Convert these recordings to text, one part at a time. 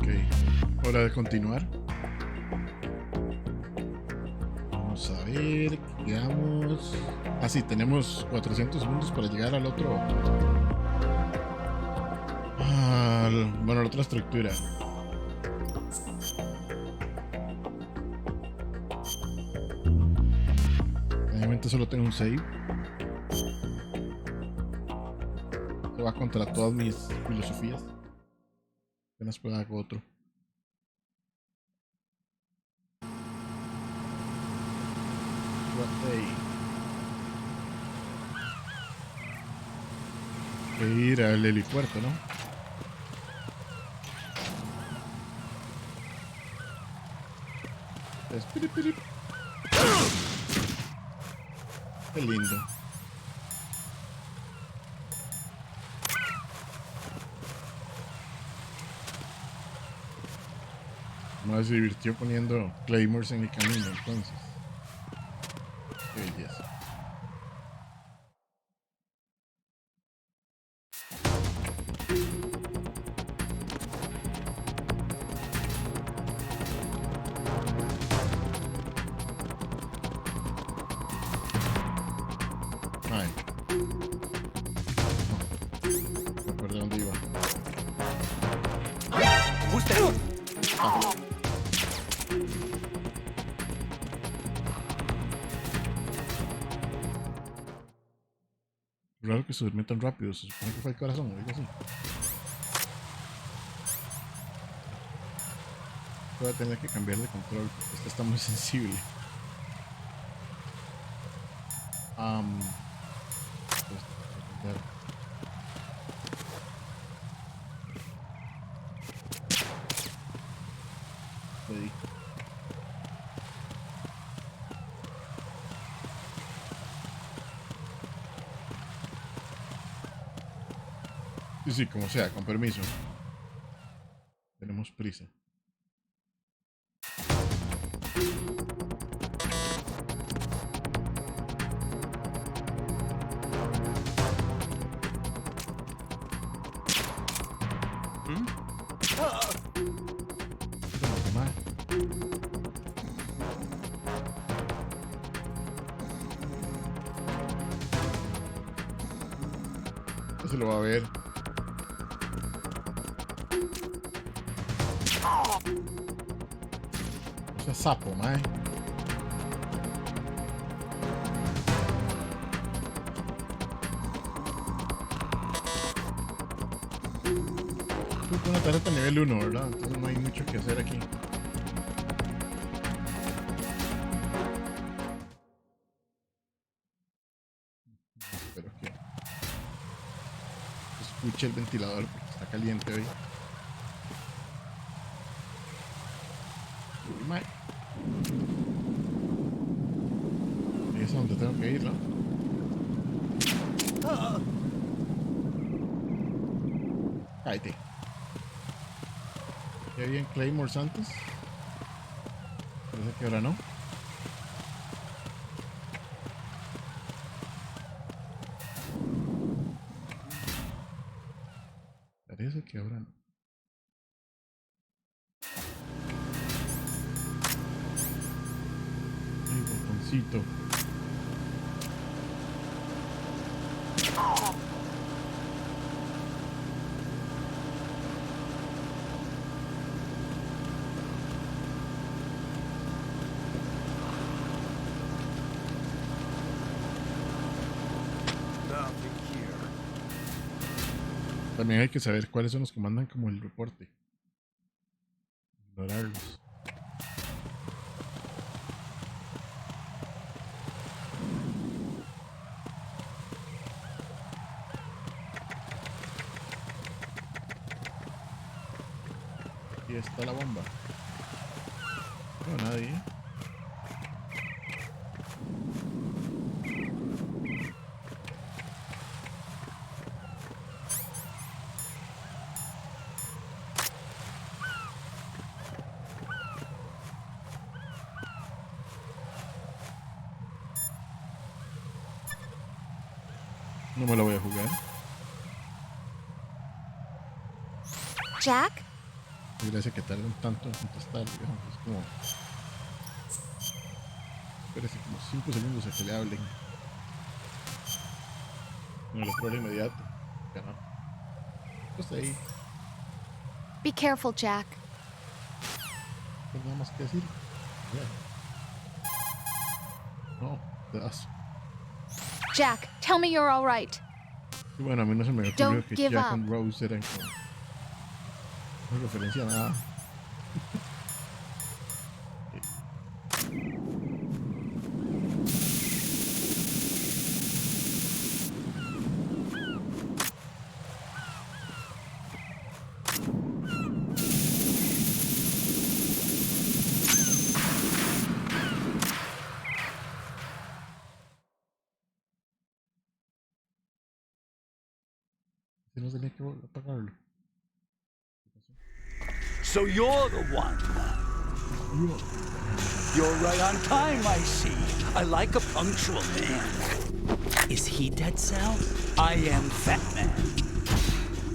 Ok, hora de continuar. Vamos a ver, quedamos. Ah, sí, tenemos 400 segundos para llegar al otro. Bueno, la otra estructura. Obviamente solo tengo un save. Se va contra todas mis filosofías. Apenas pueda hago otro. Hay que ir al helipuerto, ¿no? Qué lindo. Más se divirtió poniendo claymores en el camino, entonces. Qué belleza. Ay. No recuerdo dónde iba. Ah. Raro que se durmió tan rápido. Se supone que fue el corazón o algo así. Voy a tener que cambiar de control. Este está muy sensible. Pues, ahí. Sí, sí, como sea, con permiso. Tenemos prisa. Se lo va a ver. O sea, sapo, mae. Es una tarjeta nivel 1, ¿verdad? Entonces no hay mucho que hacer aquí. Espero que escuche el ventilador porque está caliente hoy. Uy, mae. Ahí es a donde tengo que ir, ¿no? Cállate. ¿Ya habían Claymores antes? Parece que ahora no. Parece que ahora no. Ay, botoncito. También hay que saber cuáles son los que mandan como el reporte. Ignorarlos. Aquí está la bomba. No, nadie. No me lo voy a jugar. Jack? Y gracias que tarden tanto en contestar, digamos. Es como. Espérese como 5 segundos a que le hablen. No lo prueba inmediato. Carajo. Pues ahí. Be careful, Jack. Pues nada más que decir. Yeah. No, pedazo. Jack, tell me you're all right. Y bueno, a mí no se me ocurrió Don't que give Jack up. and Rose eran como. No referencia a nada. Si no tenía que apagarlo. So you're the one. You're right on time, I see. I like a punctual man. Is he dead, Sal? I am Fatman.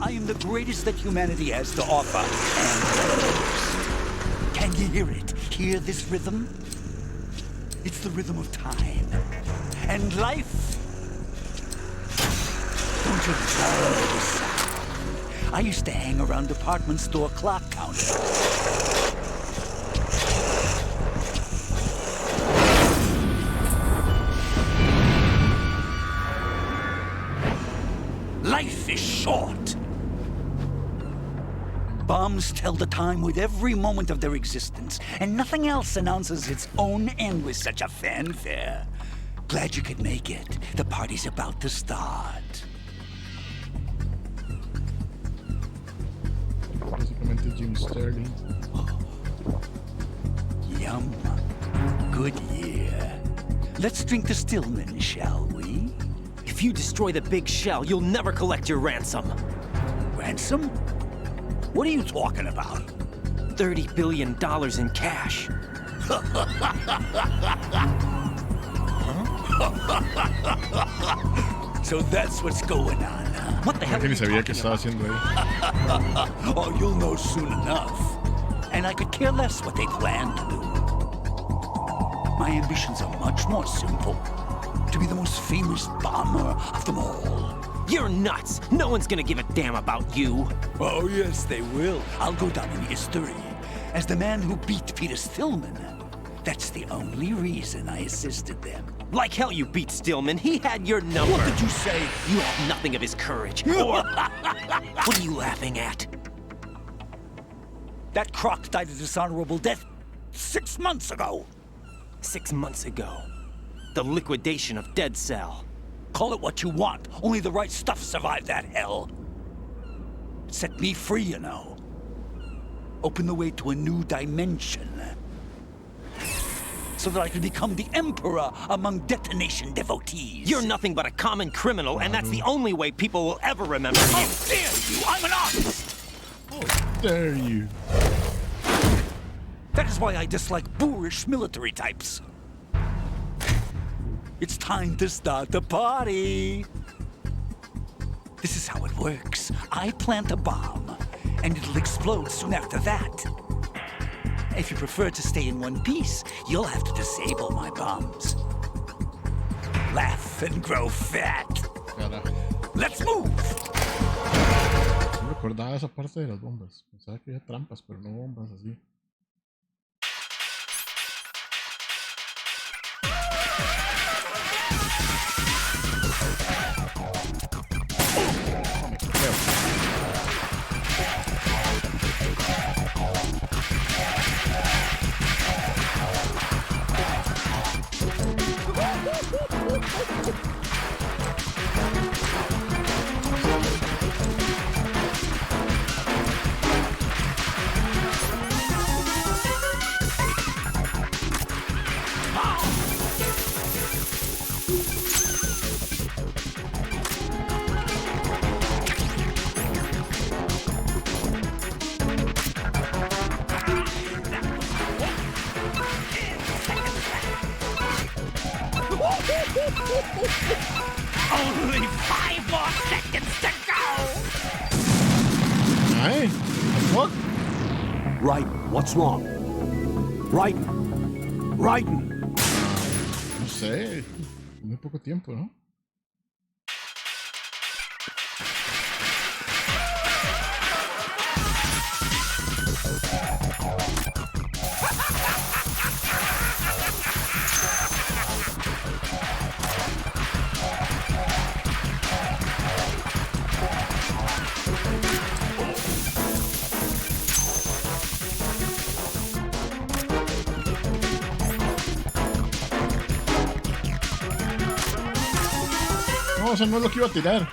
I am the greatest that humanity has to offer, and the most. Can you hear it? Hear this rhythm? It's the rhythm of time. And life. Don't you love this sound? I used to hang around department store clock counters. Life is short. Bombs tell the time with every moment of their existence, and nothing else announces its own end with such a fanfare. Glad you could make it. The party's about to start. Básicamente Jim Sterling. Yum. Good year. Let's drink the Stillman, shall we? If you destroy the big shell, you'll never collect your ransom. Ransom? What are you talking about? $30 billion in cash. So that's what's going on, huh? What the hell Que are ni you sabía que talking estaba about? haciendo ahí. Oh, you'll know soon enough. And I could care less what they plan to do. My ambitions are much more simple. To be the most famous bomber of them all. You're nuts! No one's gonna give a damn about you. Oh, yes, they will. I'll go down in history as the man who beat Peter Stillman. That's the only reason I assisted them. Like hell you beat Stillman. He had your number. What did you say? You have nothing of his courage. Or... What are you laughing at? That croc died a dishonorable death 6 months ago. 6 months ago. The liquidation of Dead Cell. Call it what you want. Only the right stuff survived that hell. It set me free, you know. Opened the way to a new dimension. So that I could become the emperor among detonation devotees. You're nothing but a common criminal, and that's the only way people will ever remember you. How dare you! I'm an artist! Dare you. That is why I dislike boorish military types. It's time to start the party. This is how it works. I plant a bomb, and it'll explode soon after that. If you prefer to stay in one piece, you'll have to disable my bombs. Laugh and grow fat. Carajo. Let's move! No recordaba esa parte de las bombas. Pensaba que había trampas, pero no bombas así. Only 5 more seconds to go! Ay, what? Raiden, what's wrong? Raiden! Raiden! No sé. Muy poco tiempo, ¿no? No, eso no es lo que iba a tirar.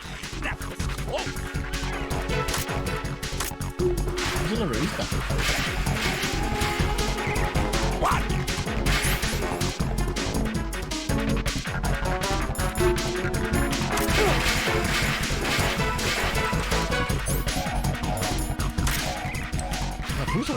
Esa es la revista. La puso.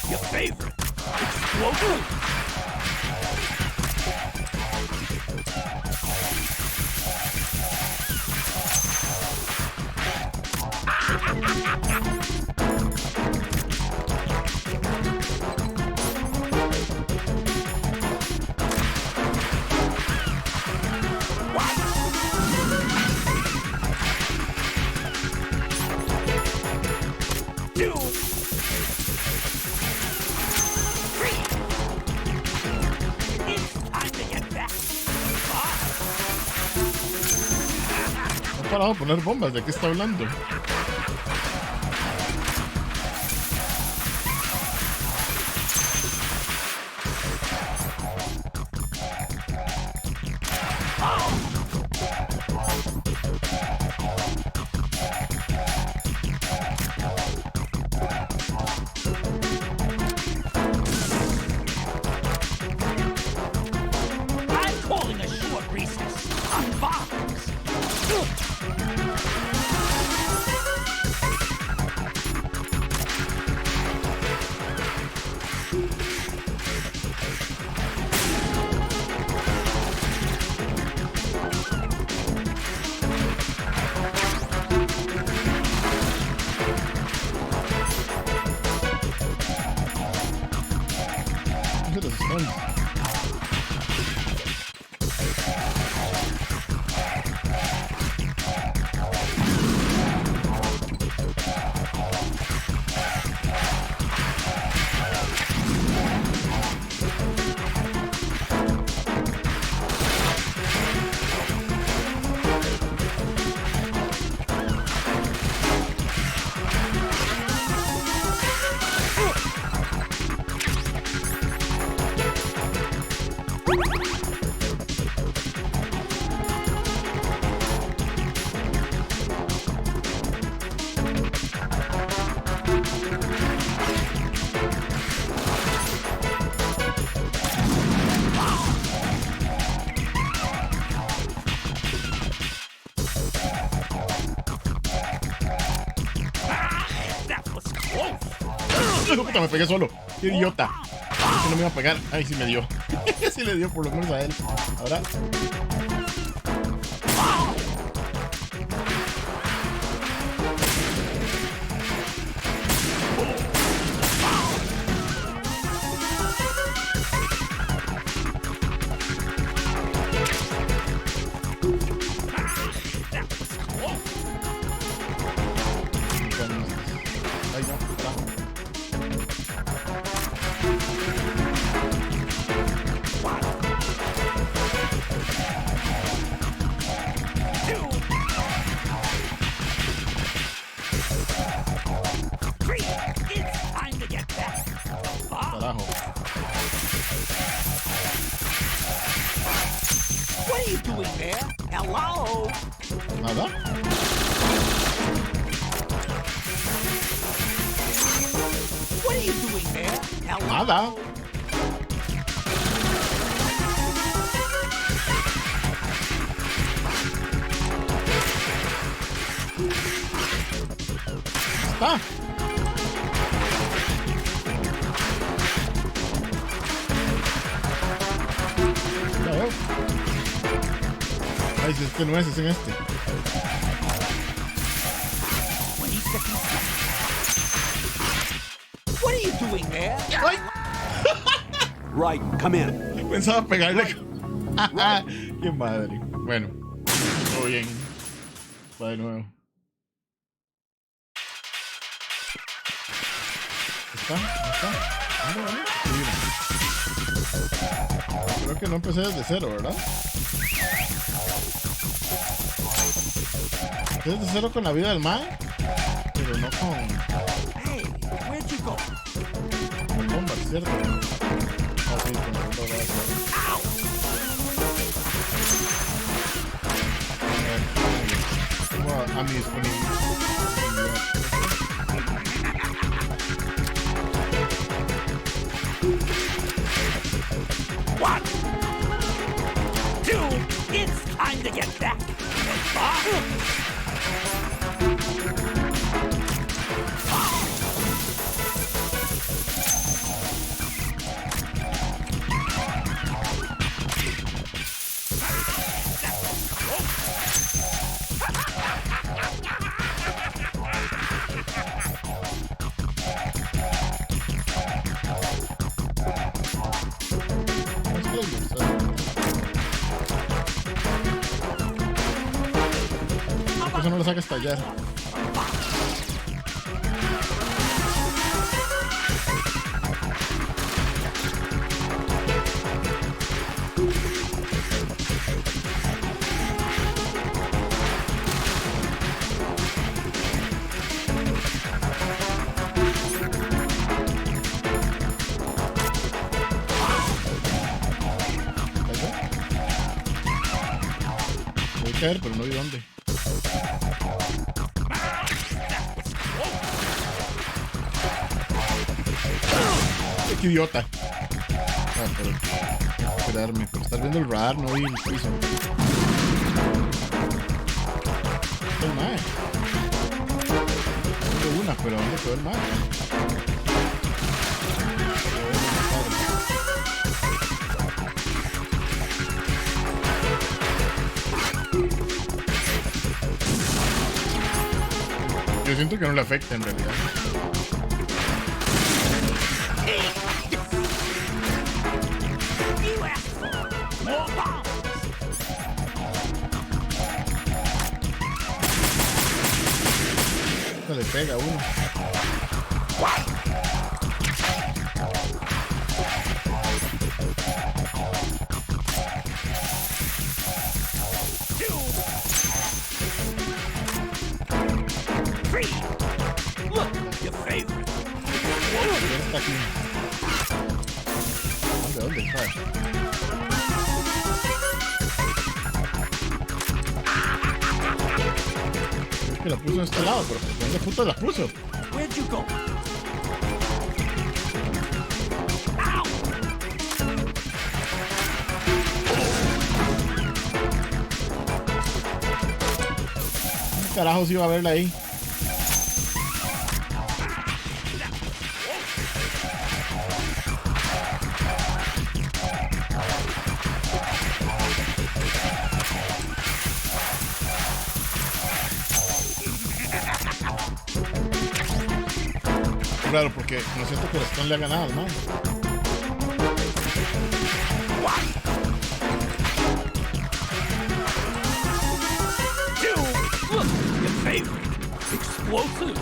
Your favorite. Explosion. No ha parado de poner bombas. ¿De qué está hablando? I'm calling a short recess on bombs. No se los están. hijo de puta, me pegué solo. Qué idiota. Que no me iba a pegar. Ay, sí me dio. Sí le dio por lo menos a él. Ahora. Ay, no, carajo. Carajo. What are you doing there? Hello? Nada. What are you doing there? Hello? Nada. Está. Ya veo. Ay, si este no es en este. 20 seconds left. What are you doing there? Ay, Raiden, come in. pensaba pegarle. Qué madre. Bueno, todo bien. Va de nuevo. ¿Está? ¿Está? ¿Dónde va? Sí. Creo que no empecé desde cero, ¿verdad? Empecé desde cero con la vida del mae, pero no con Hey, where'd you go? bombas, ¿cierto? Ah, sí, con la bomba va a ser. Tengo a mi disponibilidad. One, two, it's time to get back. Eso no lo saca estallar. Voy a caer, pero no vi dónde. Qué idiota. Ah, pero esperarme, por estar viendo el radar no vi el piso. El mae. Tengo una, pero ¿dónde quedó el mae? Yo siento que no le afecta en realidad. You asked for more bombs. Se le pega a uno. Two, three. Look, your favorite. ¿Quién está aquí? ¿Dónde está? Es que la puso de este lado, pero ¿dónde puta la puso? Where'd you go? ¿Qué carajos iba a verla ahí? Claro, porque no siento que el Stone le haga nada, ¿no? Look, your favorite. Explosives.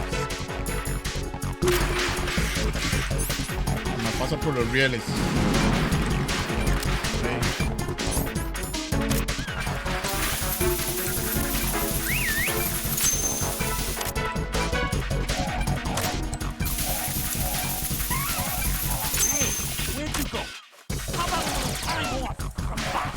Me pasa por los rieles. Okay. Where'd you go? How about a little time off from Bob?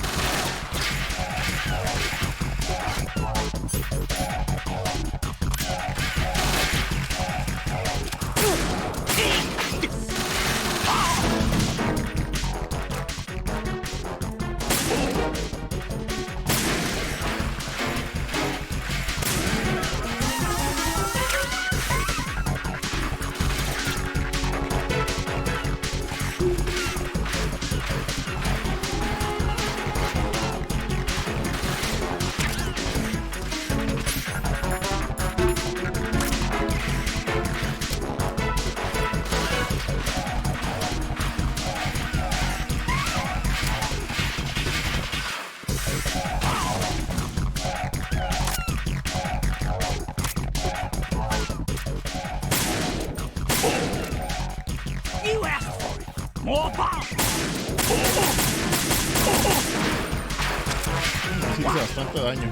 You asked for it. More bombs. Sí, hace bastante daño.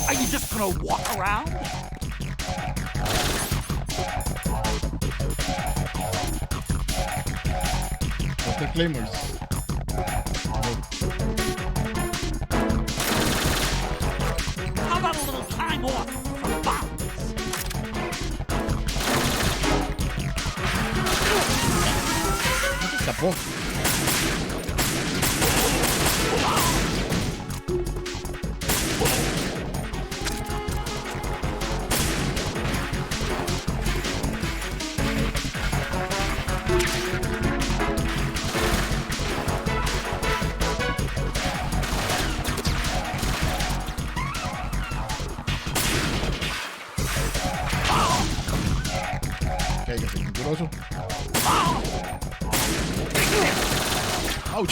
Are you just gonna walk around? What's the claimers? How about a little time off from bombs? No se escapó. Cáigase, mentiroso. ¡Auch!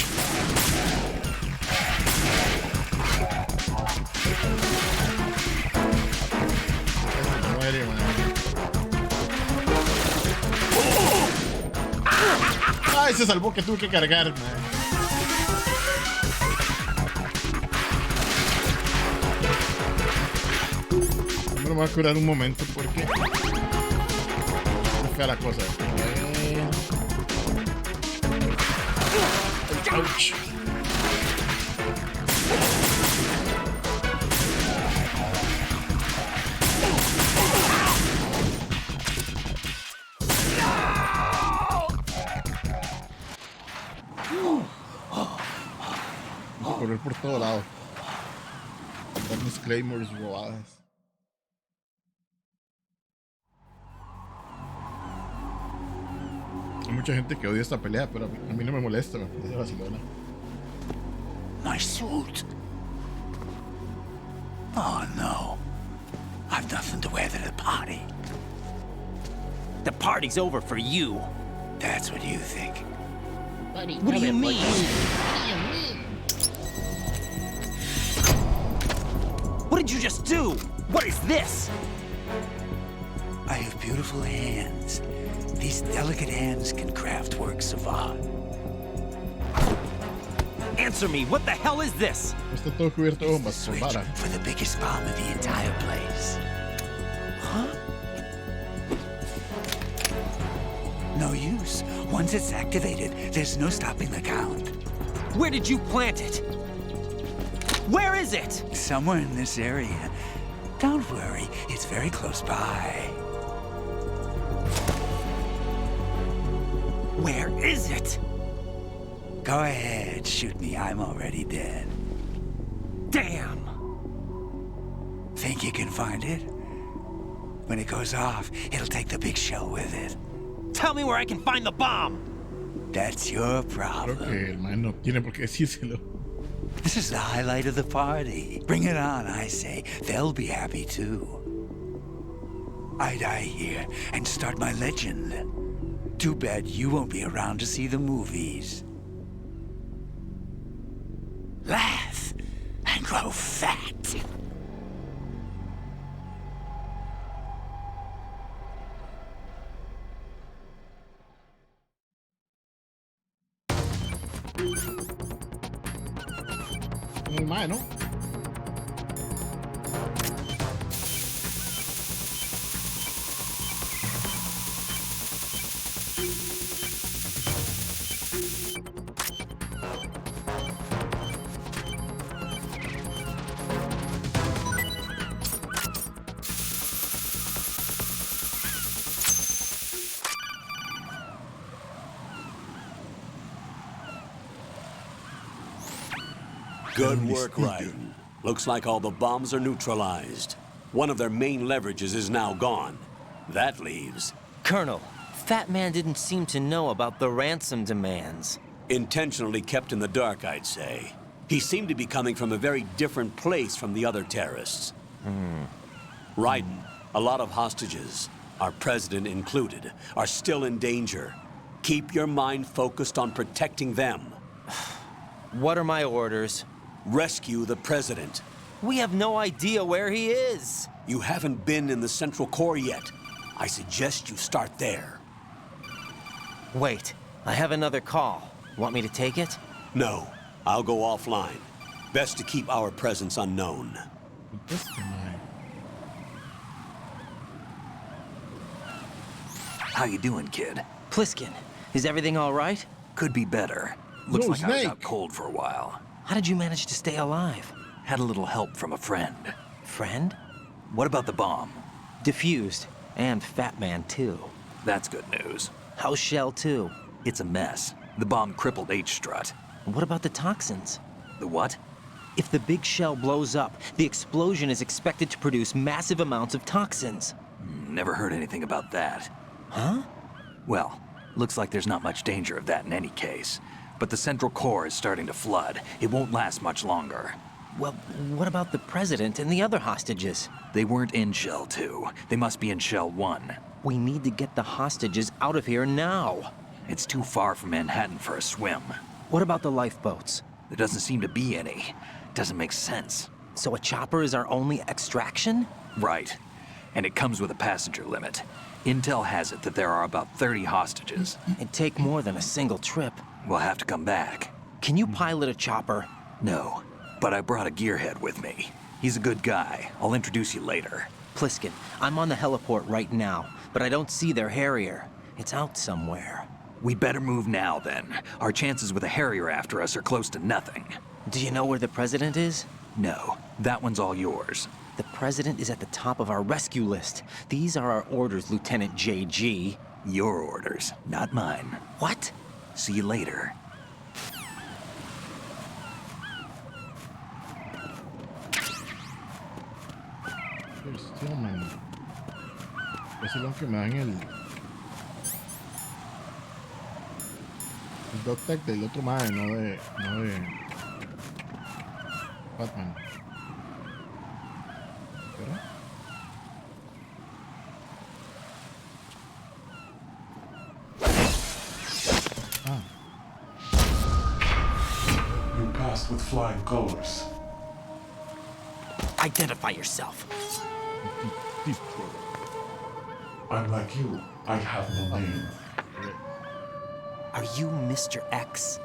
Se muere, man. ¡Ay, se salvó que tuve que cargar, man! No me voy a curar un momento porque... fea la cosa. Ouch. Voy a correr por todo lado. Dar mis claymores robadas. Hay mucha gente que odia esta pelea, pero a mí no me molesta, es vacilona. My suit. Oh no. I've nothing to wear to the party. The party's over for you. That's what you think. What do you mean? What did you just do? What is this? I have beautiful hands. These delicate hands can craft works of art. Answer me, what the hell is this? Está todo cubierto de bombas, Switch para. for the biggest bomb in the entire place. Huh? No use. Once it's activated, there's no stopping the count. Where did you plant it? Where is it? Somewhere in this area. Don't worry, it's very close by. Where is it? Go ahead, shoot me. I'm already dead. Damn! Think you can find it? When it goes off, it'll take the big shell with it. Tell me where I can find the bomb! That's your Creo problem. que el man no tiene por qué decírselo. This is the highlight of the party. Bring it on, I say. They'll be happy too. I die here and start my legend. Too bad you won't be around to see the movies. Laugh and grow fat. El man, ¿no? Good work, Raiden. Looks like all the bombs are neutralized. One of their main leverages is now gone. That leaves Colonel, Fatman didn't seem to know about the ransom demands. intentionally kept in the dark, I'd say. He seemed to be coming from a very different place from the other terrorists. Raiden, a lot of hostages, our president included, are still in danger. Keep your mind focused on protecting them. What are my orders? Rescue the president. We have no idea where he is. You haven't been in the Central Core yet. I suggest you start there. Wait, I have another call. Want me to take it? No, I'll go offline. Best to keep our presence unknown. Este man. How you doing, kid? Pliskin, is everything all right? Could be better. Looks No, like I was Snake. out cold for a while. How did you manage to stay alive? Had a little help from a friend. Friend? What about the bomb? Diffused. And Fatman, too. That's good news. How's Shell, too? It's a mess. The bomb crippled H-Strut. What about the toxins? The what? If the big shell blows up, the explosion is expected to produce massive amounts of toxins. Never heard anything about that. Huh? Well, looks like there's not much danger of that in any case. But the Central Core is starting to flood. It won't last much longer. Well, what about the president and the other hostages? They weren't in Shell 2. They must be in Shell 1. We need to get the hostages out of here now. It's too far from Manhattan for a swim. What about the lifeboats? There doesn't seem to be any. Doesn't make sense. So a chopper is our only extraction? Right. And it comes with a passenger limit. Intel has it that there are about 30 hostages. It'd take more than a single trip. We'll have to come back. Can you pilot a chopper? No, but I brought a gearhead with me. He's a good guy. I'll introduce you later. Pliskin, I'm on the heliport right now, but I don't see their Harrier. It's out somewhere. We better move now, then. Our chances with a Harrier after us are close to nothing. Do you know where the president is? No, that one's all yours. The president is at the top of our rescue list. These are our orders, Lieutenant JG. Your orders, not mine. What? See you later. Hostia, man. Eso es lo que me dan el dog tag del otro mae, no de Fatman. ¿Pero? You passed with flying colors. Identify yourself. I'm like you. I have no name. Are you Mr. X?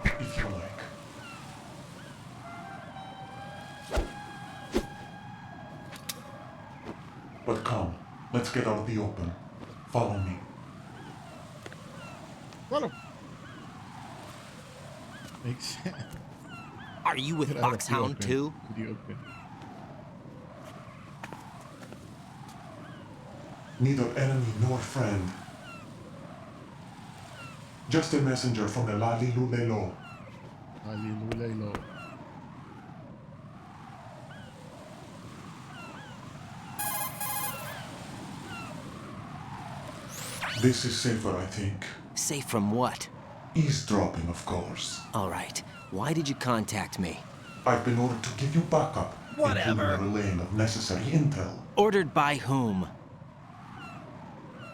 If you like. But come, let's get out of the open. Follow me. Bueno. Makes sense. Are you with Get out of the Foxhound open. too? The open. Neither enemy nor friend. Just a messenger from the Lalilulelo. Alilulelo. This is safer, I think. Safe from what? Eavesdropping, of course. All right. Why did you contact me? I've been ordered to give you backup. Whatever. Including the relaying of necessary intel. Ordered by whom?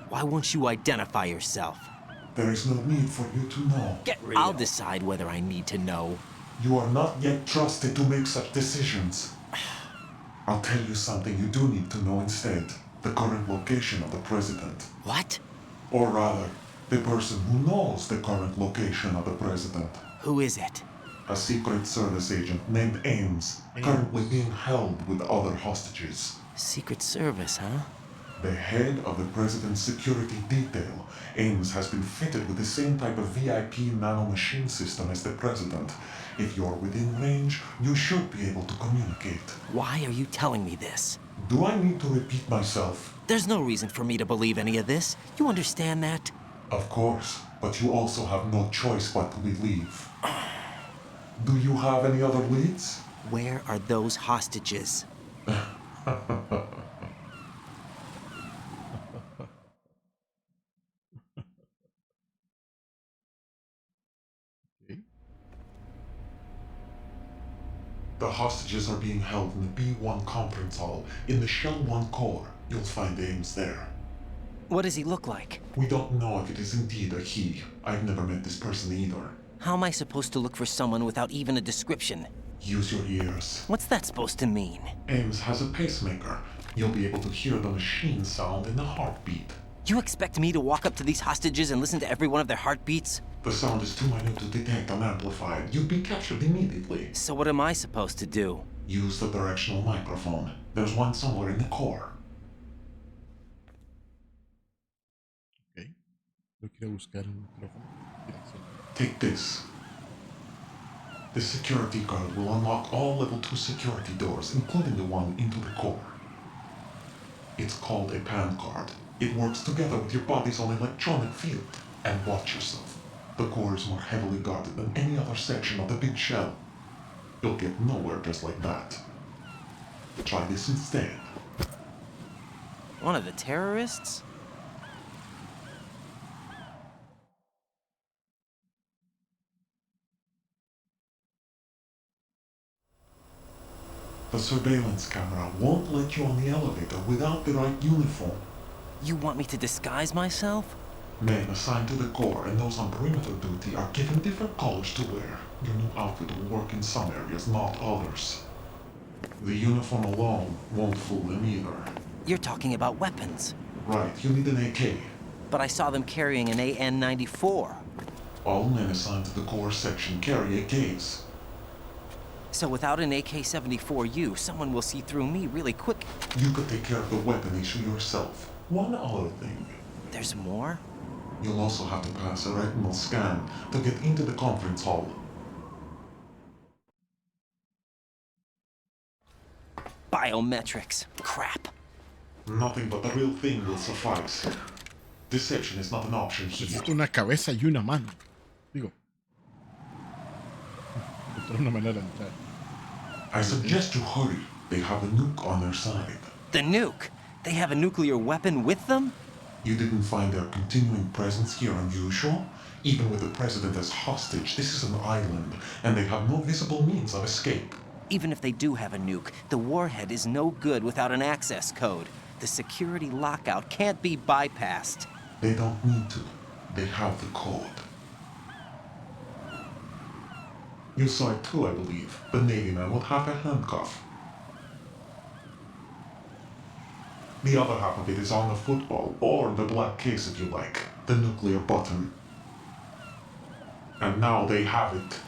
Why won't you identify yourself? There is no need for you to know. Get real. I'll decide whether I need to know. You are not yet trusted to make such decisions. I'll tell you something you do need to know instead. The current location of the president. What? Or rather, the person who knows the current location of the president. Who is it? A Secret Service agent named Ames, currently being held with other hostages. Secret Service, huh? The head of the president's security detail, Ames has been fitted with the same type of VIP nanomachine system as the president. If you're within range, you should be able to communicate. Why are you telling me this? Do I need to repeat myself? There's no reason for me to believe any of this. You understand that? Of course, but you also have no choice but to believe. Do you have any other leads? Where are those hostages? Okay. The hostages are being held in the B1 conference hall in the Shell 1 core. You'll find Ames there. What does he look like? We don't know if it is indeed a he. I've never met this person either. How am I supposed to look for someone without even a description? Use your ears. What's that supposed to mean? Ames has a pacemaker. You'll be able to hear the machine sound in the heartbeat. You expect me to walk up to these hostages and listen to every one of their heartbeats? The sound is too minute to detect unamplified. You'd be captured immediately. So what am I supposed to do? Use the directional microphone. There's one somewhere in the core. Ok. Yo quiero buscar un micrófono. Dirección. Take this. The security card will unlock all level 2 security doors, including the one into the core. It's called a PAN card. It works together with your body's own electronic field. And watch yourself. The core is more heavily guarded than any other section of the big shell. You'll get nowhere just like that. Try this instead. One of the terrorists? The surveillance camera won't let you on the elevator without the right uniform. You want me to disguise myself? Men assigned to the core and those on perimeter duty are given different colors to wear. Your new outfit will work in some areas, not others. The uniform alone won't fool them either. You're talking about weapons. Right, you need an AK. But I saw them carrying an AN-94. All men assigned to the core section carry AKs. So without an AK-74U, someone will see through me really quick. You could take care of the weapon issue yourself. One other thing. There's more? You'll also have to pass a retinal scan to get into the conference hall. Biometrics. Crap. Nothing but the real thing will suffice. Deception is not an option here. Necesito una cabeza y una mano. Digo. Encontrar una manera de entrar. I suggest you hurry. They have a nuke on their side. The nuke? They have a nuclear weapon with them? You didn't find their continuing presence here unusual? Even with the president as hostage, this is an island, and they have no visible means of escape. Even if they do have a nuke, the warhead is no good without an access code. The security lockout can't be bypassed. They don't need to. They have the code. You saw it too, I believe. The Navy man with half a handcuff. The other half of it is on the football, or the black case if you like. The nuclear button. And now they have it.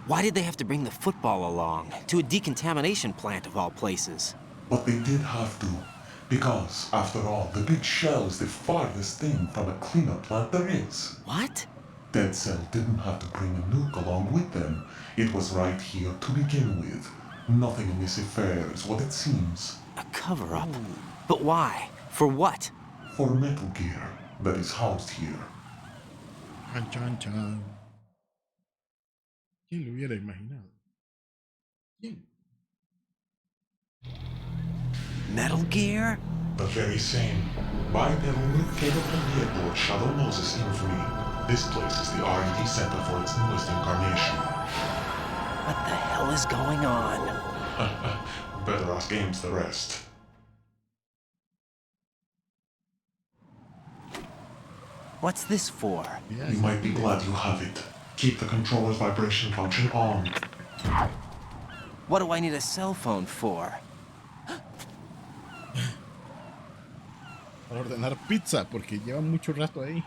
Why did they have to bring the football along? To a decontamination plant of all places. But they did have to. Because, after all, the big shell is the farthest thing from a cleanup plant there is. What? Dead Cell didn't have to bring a nuke along with them. It was right here to begin with. Nothing in this affair is what it seems. A cover-up? But why? For what? For Metal Gear that is housed here. Chan, chan, chan. ¿Quién lo hubiera imaginado? ¿Quién? Metal Gear? The very same. Bipedal capable vehicle of Shadow Moses infamy. This place is the R&D center for its newest incarnation. What the hell is going on? Better ask Ames the rest. What's this for? Yeah, You might be glad you have it. Keep the controller's vibration function on. What do I need a cell phone for? Para ordenar pizza, porque lleva mucho rato ahí.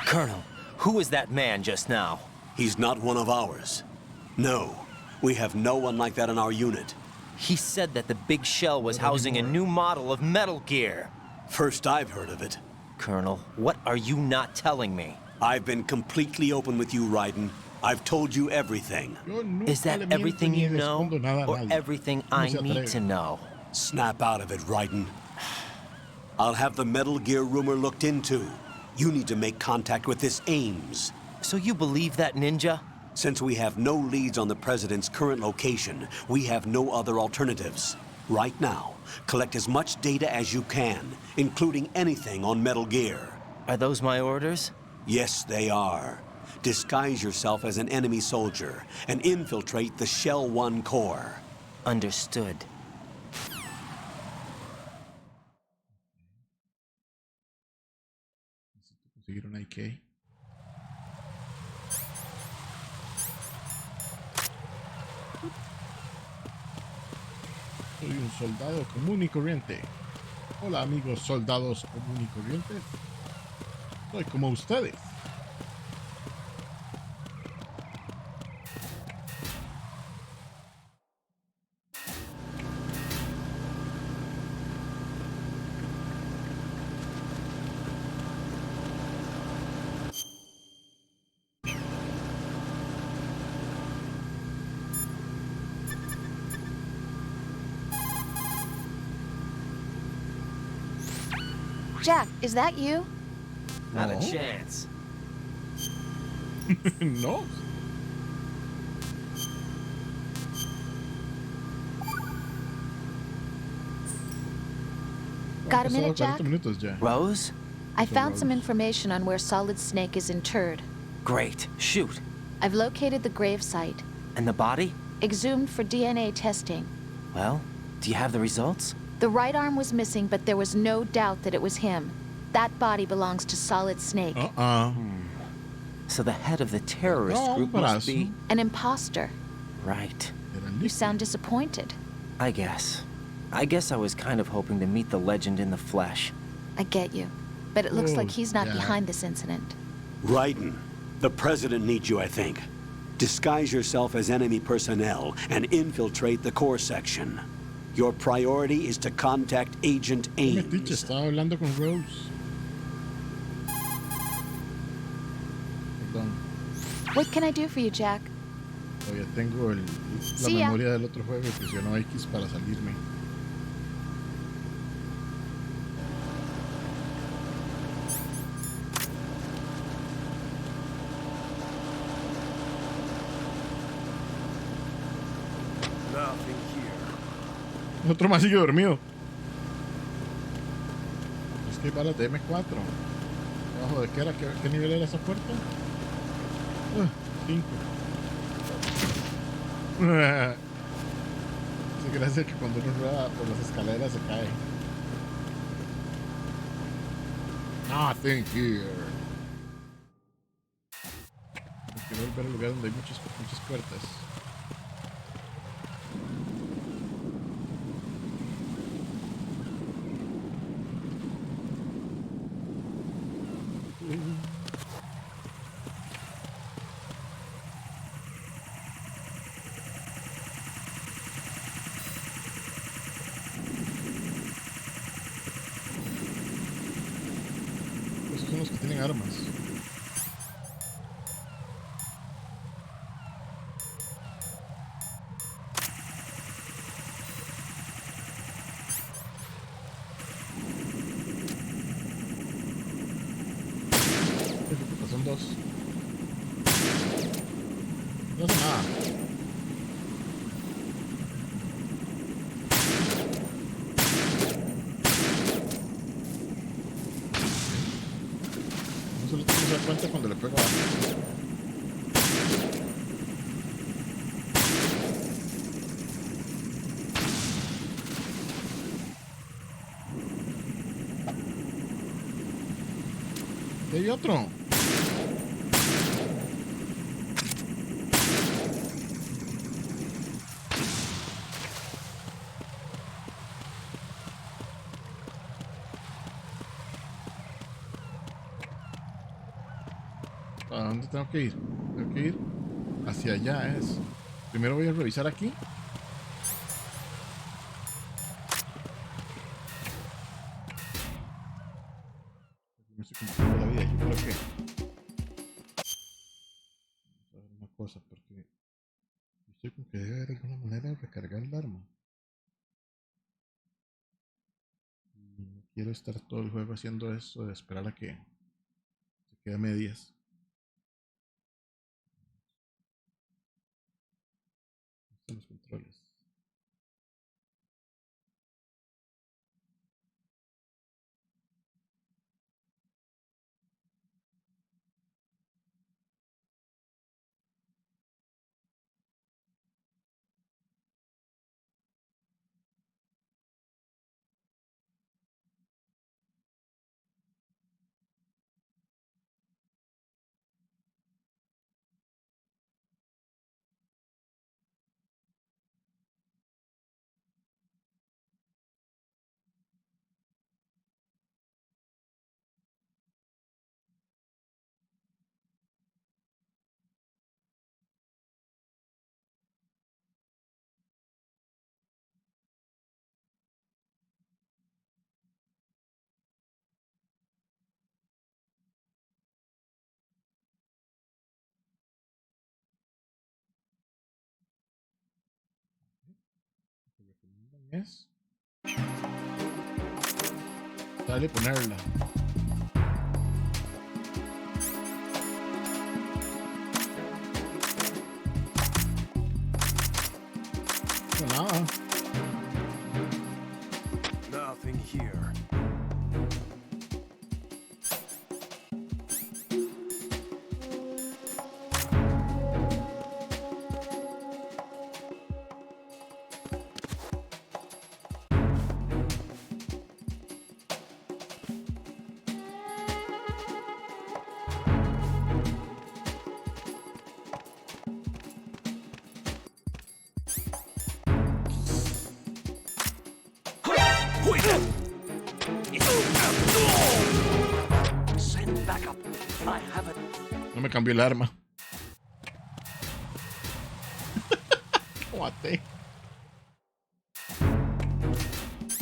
Colonel, who was that man just now? He's not one of ours. No, we have no one like that in our unit. He said that the big shell was housing a new model of Metal Gear. First I've heard of it. Colonel, what are you not telling me? I've been completely open with you, Raiden. I've told you everything. Yo nunca Is that le miento everything ni you le know? escondo nada a Or nadie. everything No I se need atreve. to know? Snap out of it, Raiden. I'll have the Metal Gear rumor looked into. You need to make contact with this Ames. So you believe that ninja? Since we have no leads on the President's current location, we have no other alternatives. Right now, collect as much data as you can, including anything on Metal Gear. Are those my orders? Yes, they are. Disguise yourself as an enemy soldier and infiltrate the Shell 1 core. Understood. Necesito conseguir un IK. Soy un soldado común y corriente. Hola amigos soldados común y corrientes. Soy como ustedes. Jack, is that you? Not No. a chance. No. Got a Han pasado minute, 40 Jack? minutos ya. Rose? I found some information on where Solid Snake is interred. Great. Shoot. I've located the grave site, And the body? exhumed for DNA testing. Well, do you have the results? The right arm was missing, but there was no doubt that it was him. That body belongs to Solid Snake, So the head of the terrorist No, group must braço. be... an imposter. Right. Era You listo. sound disappointed. I guess. I guess I was kind of hoping to meet the legend in the flesh. I get you. But it looks Oh, like he's not Jack. behind this incident. Raiden, the President needs you, I think. Disguise yourself as enemy personnel and infiltrate the core section. Your priority is to contact Agent Qué metiche, Ames. estaba hablando con Rose. Perdón. What can I do for you, Jack? Todavía tengo la Sí, ya. memoria del otro juego y presiono X para salirme. Otro más sigue dormido. Es que balas de M4. ¿Abajo de qué era? ¿Qué nivel era esa puerta? 5. Se gracia que cuando uno rueda por las escaleras se cae. Nothing here. Quiero volver al lugar donde hay muchas puertas. Esos son los que tienen armas. cuenta cuando le pego a... ¿Y hay otro? ¿A dónde tengo que ir? Tengo que ir hacia allá, es. Primero voy a revisar aquí. Me estoy complicando la vida, yo creo que... Vamos a ver una cosa, porque... Estoy con que debe haber alguna manera de recargar el arma. Y no quiero estar todo el juego haciendo eso de esperar a que se quede a medias. Están los controles. Es dale ponerla. No, nada. Nothing here. Send back up. I have it. No me cambió el arma. Guate.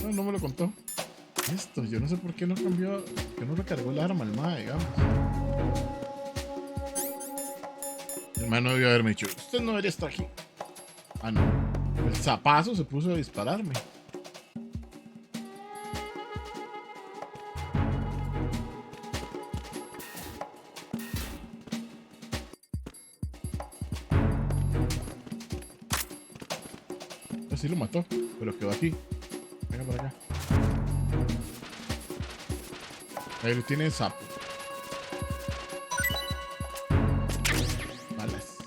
No, no me lo contó. Esto, yo no sé por qué no cambió, que no recargó el arma el mae, digamos. El mae no debió haberme dicho, usted no debería estar aquí. Ah, no. El zapazo se puso a dispararme. Sí lo mató, pero quedó aquí. Venga por acá. Ahí lo tiene el sapo. Balas.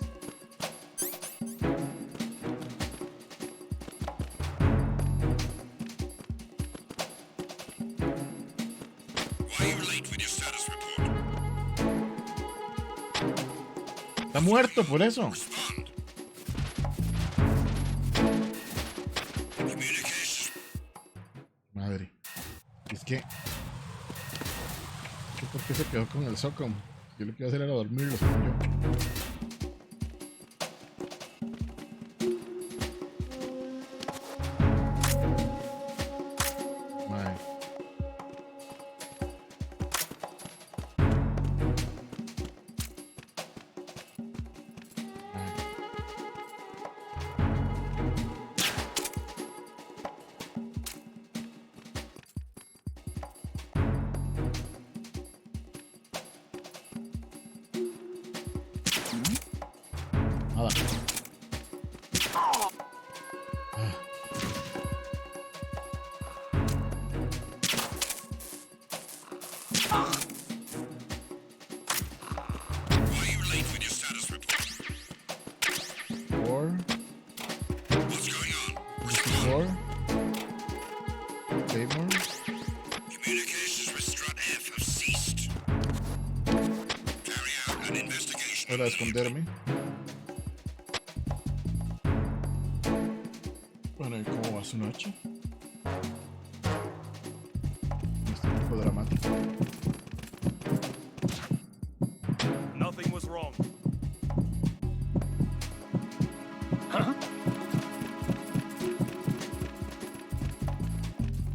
Está muerto por eso. Madre. Es que... ¿Por qué se quedó con el Socom? Yo lo que iba a hacer era dormirlo, según yo. Madre. Nada. 4. Claymore. Communications with Strut F have ceased. Carry out an investigation. Hora de esconderme. Bueno, ¿y cómo va su noche? Este tipo dramático. Nothing was wrong.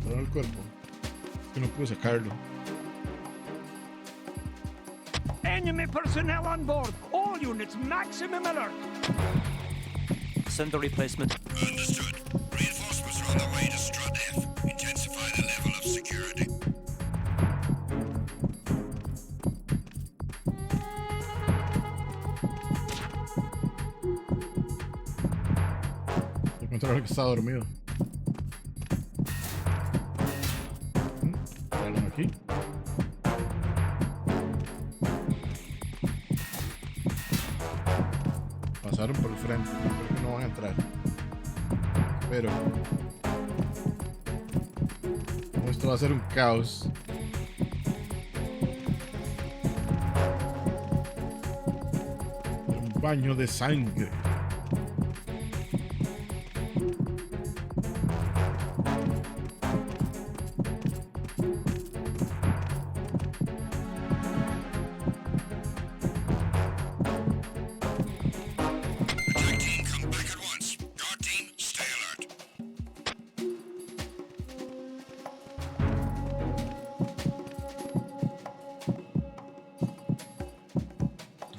Pero el cuerpo. Es que no pude sacarlo. Enemy personnel on board. All units, maximum alert. Send the replacement. Understood. Reinforcements are on their way to Strut F. Intensify the level of security. Encontraron que estaba dormido. Tráiganlo aquí. Pasaron por el frente, creo que no van a entrar. Pero esto va a ser un caos. Un baño de sangre. Attack team, come back at once. Guard team, stay alert.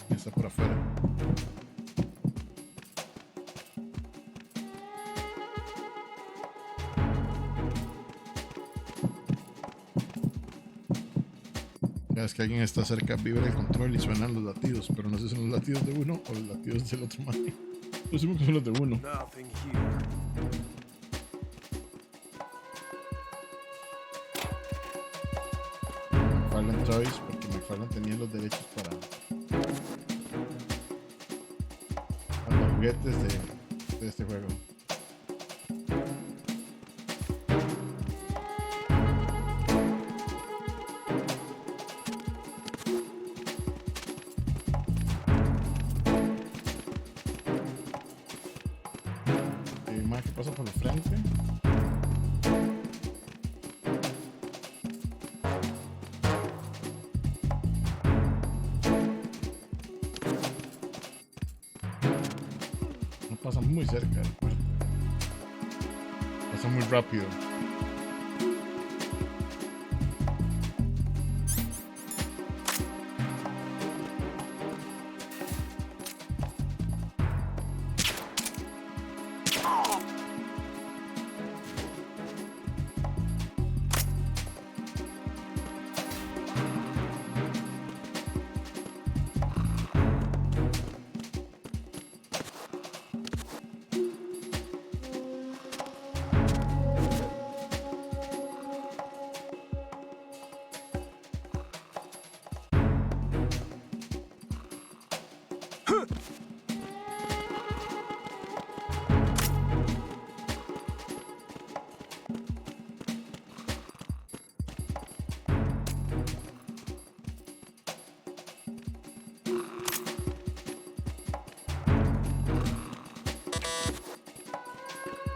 Está por afuera. Cada vez que alguien está cerca, vibra el control y suenan los latidos, pero no sé si son los latidos de uno o los latidos del otro man. Yo asumo que son los de uno. Nothing here. McFarlane Toys, porque McFarlane tenía los derechos para los juguetes de este juego. Más que pasa por el frente. No pasa muy cerca del puerto. Pasa muy rápido.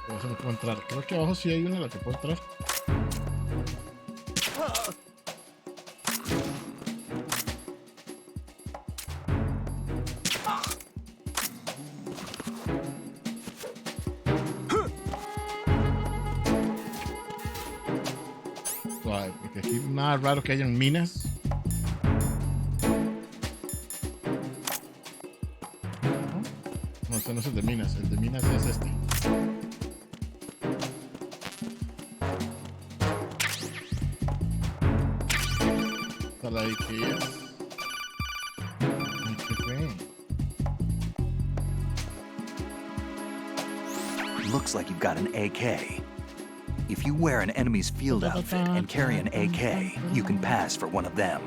Pero eso no puedo entrar. Creo que abajo sí hay una en la que puedo entrar. Suave, porque aquí nada raro que hayan minas. No, este no es el de minas. El de minas es este. Está la IKEA. Ay, qué fue. Looks like you've got an AK. If you wear an enemy's field outfit and carry an AK, you can pass for one of them.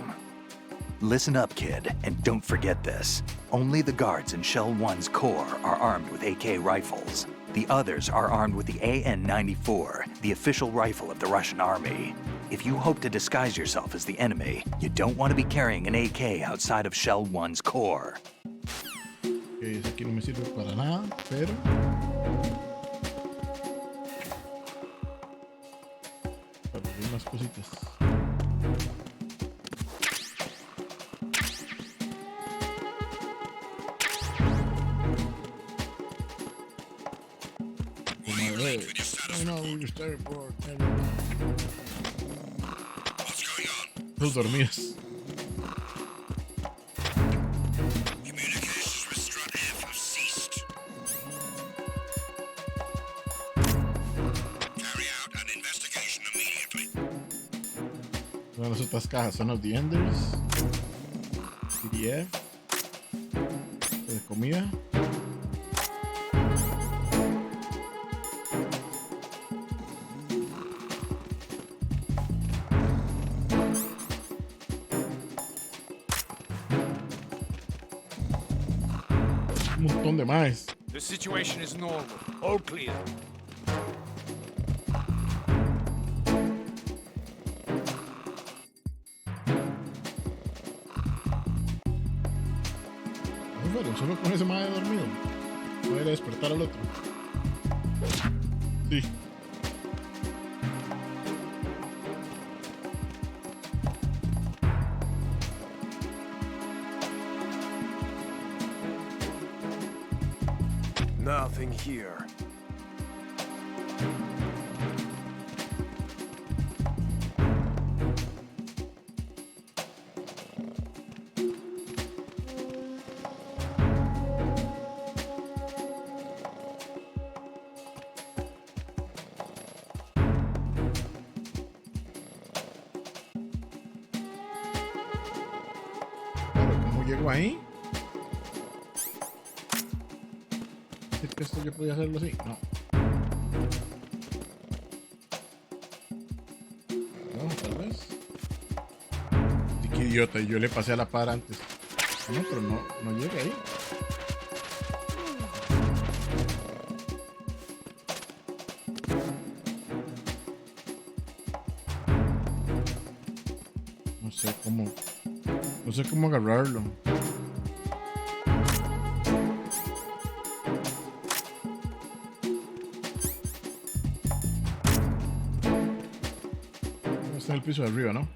Listen up, kid, and don't forget this. Only the guards in Shell 1's core are armed with AK rifles. The others are armed with the AN-94, the official rifle of the Russian army. If you hope to disguise yourself as the enemy, you don't want to be carrying an AK outside of Shell 1's core. Ese aquí no me sirve para nada, pero... Pero hay unas cositas. I know, we started bored. What's going on? Los dormidas. Communications with Strut F have ceased. Carry out an investigation immediately. Bueno, las otras cajas son los The Enders, PDF, de comida. Un montón de más. The situation is normal. All clear. Pero solo con ese mae dormido. Voy a ir a despertar al otro. Sí. Nothing here. Claro, ¿cómo llego ahí? ¿Es que esto yo podía hacerlo así? No. No, tal vez. Sí, qué idiota, yo le pasé a la par antes. No, pero no llega ahí. No sé cómo agarrarlo. Está en el piso de arriba, ¿no?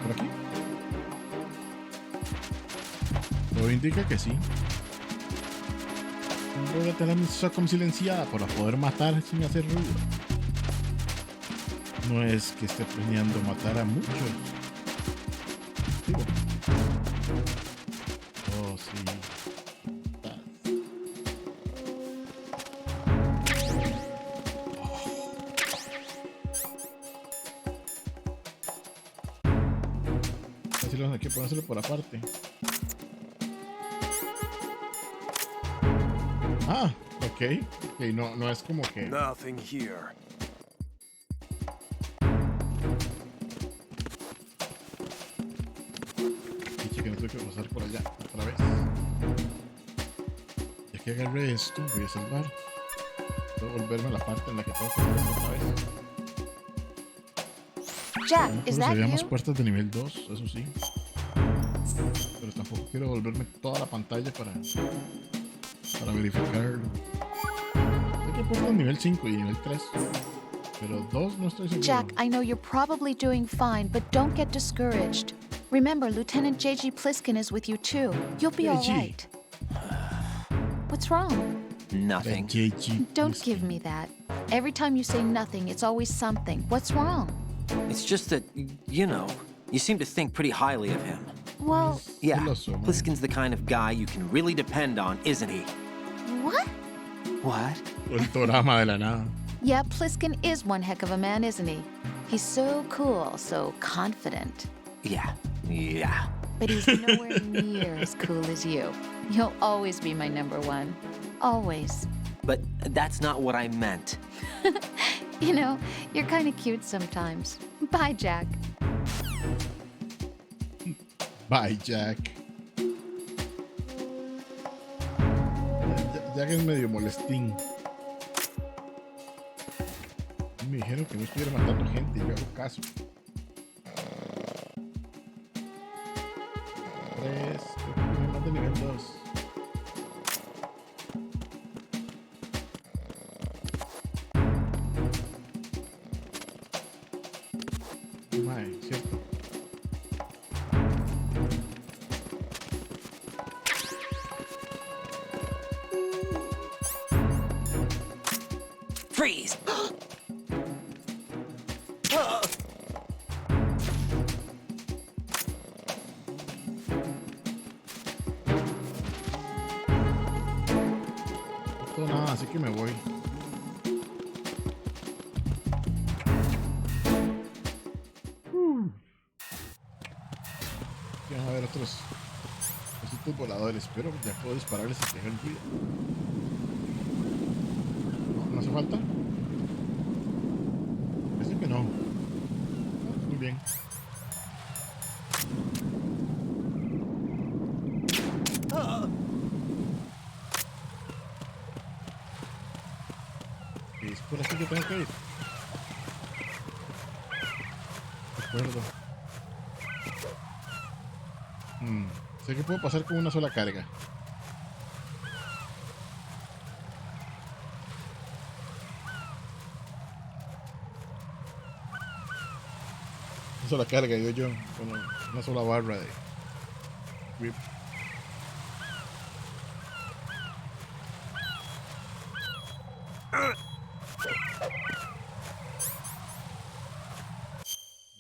¿Por aquí? Todo indica que sí. Voy a tener mi Socom silenciada para poder matar sin hacer ruido. No es que esté planeando matar a muchos. Digo. Oh, sí. Hay que ponérselo por aparte. Ah, ok, no es como que... Nothing here. Dice que no tengo que pasar por allá otra vez. Ya que agarré esto, voy a salvar. Puedo volverme a la parte en la que tengo que hacer esto otra vez. Jack, is that Seríamos you? puertas de nivel 2, eso sí. Pero tampoco quiero volverme toda la pantalla para verificarlo. Sé que puertas nivel 5 y nivel 3. Pero 2 no estoy seguro. Jack, I know you're probably doing fine, but don't get discouraged. Remember, Lieutenant J.G. Pliskin is with you too. You'll be all JG. right. What's wrong? Nothing. JG Don't give me that. Every time you say nothing, it's always something. What's wrong? It's just that, you know, you seem to think pretty highly of him. Well, Yeah, Celoso, man. Pliskin's the kind of guy you can really depend on, isn't he? what? What? El dorama de la nada. Yeah, Pliskin is one heck of a man, isn't he? He's so cool, so confident. Yeah. But he's nowhere near as cool as you. You'll always be my number one. Always. But that's not what I meant. You know, you're kind of cute sometimes. Bye, Jack. Bye, Jack. Jack es medio molestín. Me dijeron que no estuviera matando gente y yo hago caso. 3, me manda nivel 2. Mae, cierto. Freeze! No, nada, así que me voy. Vamos a ver otros voladores, pero ya puedo dispararles si tengo el ruido. No hace falta. Parece que no. Muy bien. Es por aquí que tengo que ir. De acuerdo. Sé que puedo pasar con una sola carga. Una sola carga, digo yo. Bueno, una sola barra de grip. A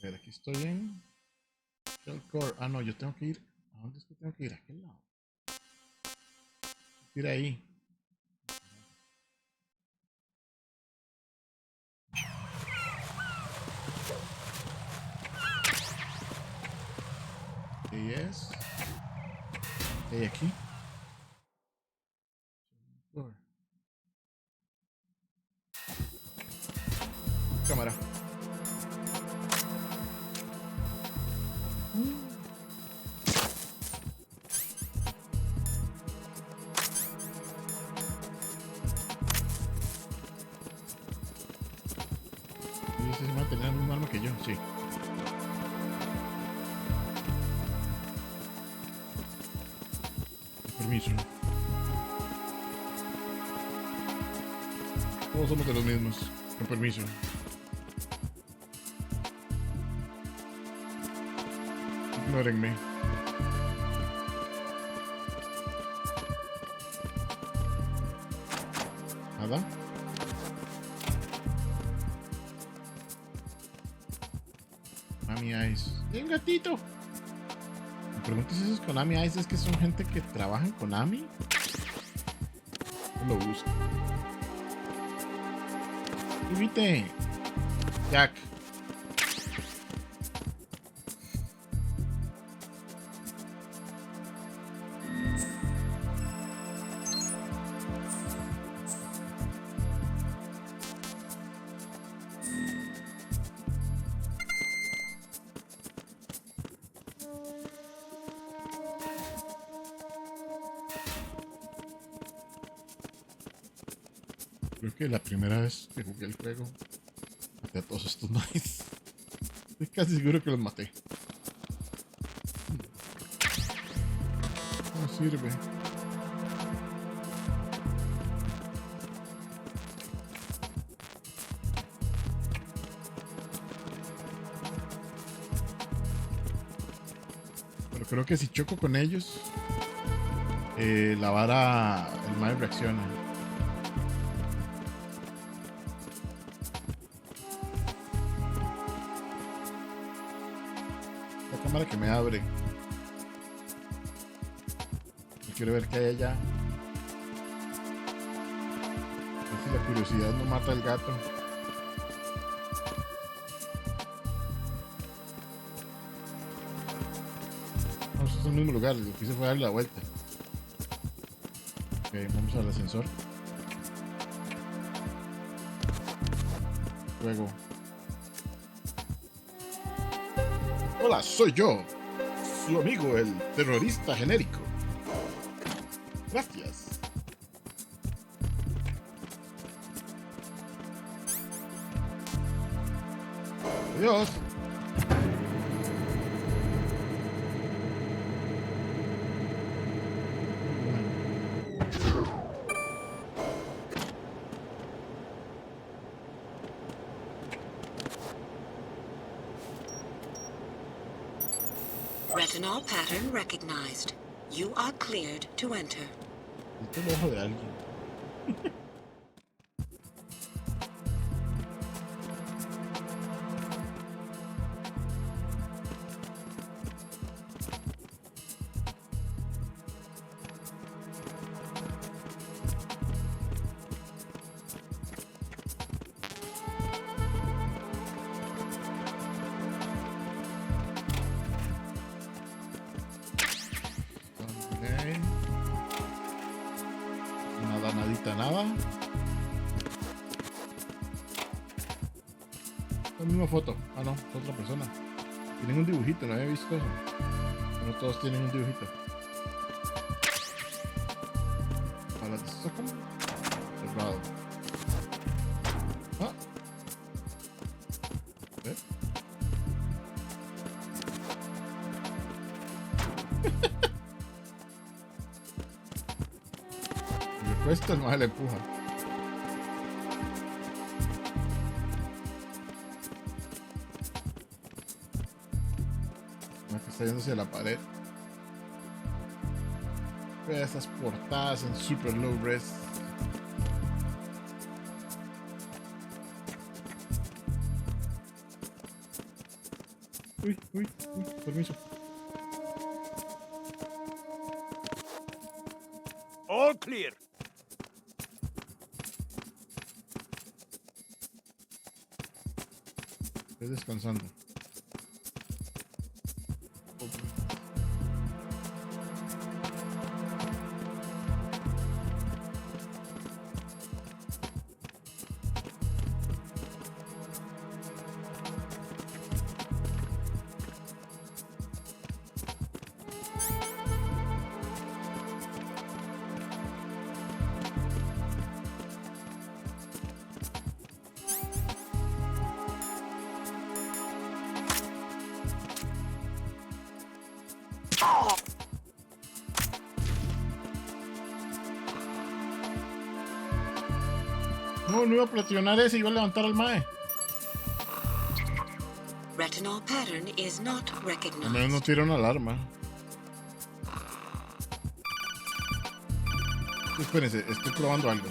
ver, aquí estoy en Shell Core. Ah, no, yo tengo que ir. ¿A dónde es que tengo que ir? ¿A aquel lado? Ir ahí. ¿Qué es? ¿Qué hay aquí? Cámara. ¿Se va a tener el mismo arma que yo? Sí. Permiso. Todos somos de los mismos. Con permiso. Ignórenme. Nada. Konami Ice. ¡Y un gatito! Me pregunto si esos Konami Ice es que son gente que trabaja en Konami. Lo busco. ¡Evite! Jack. Creo que la primera vez que jugué el juego maté a todos estos maíz. Estoy casi seguro que los maté. No sirve. Pero creo que si choco con ellos, la vara, el maíz reacciona. Cámara que me abre. Quiero ver qué hay allá. A ver si la curiosidad no mata al gato. es el mismo lugar. Lo que hice fue darle la vuelta. Ok, vamos al ascensor. Luego. Hola, soy yo. Su amigo, el terrorista genérico. Gracias. Adiós. Retinol pattern recognized. You are cleared to enter. Esto es el ojo de alguien. Nada. La misma foto. Ah, no, es otra persona. Tienen un dibujito, no había visto eso. Pero todos tienen un dibujito. Para te sacan. Cerrado. Ah. ¿Eh? Cuesta, no se le empuja. No, que está yendo hacia la pared. Ve esas portadas en super low res. Uy, permiso. All clear. Estoy descansando. No iba a presionar ese, iba a levantar al mae. Retinol pattern is not Al menos recognized. no tira una alarma. Espérense, estoy probando algo.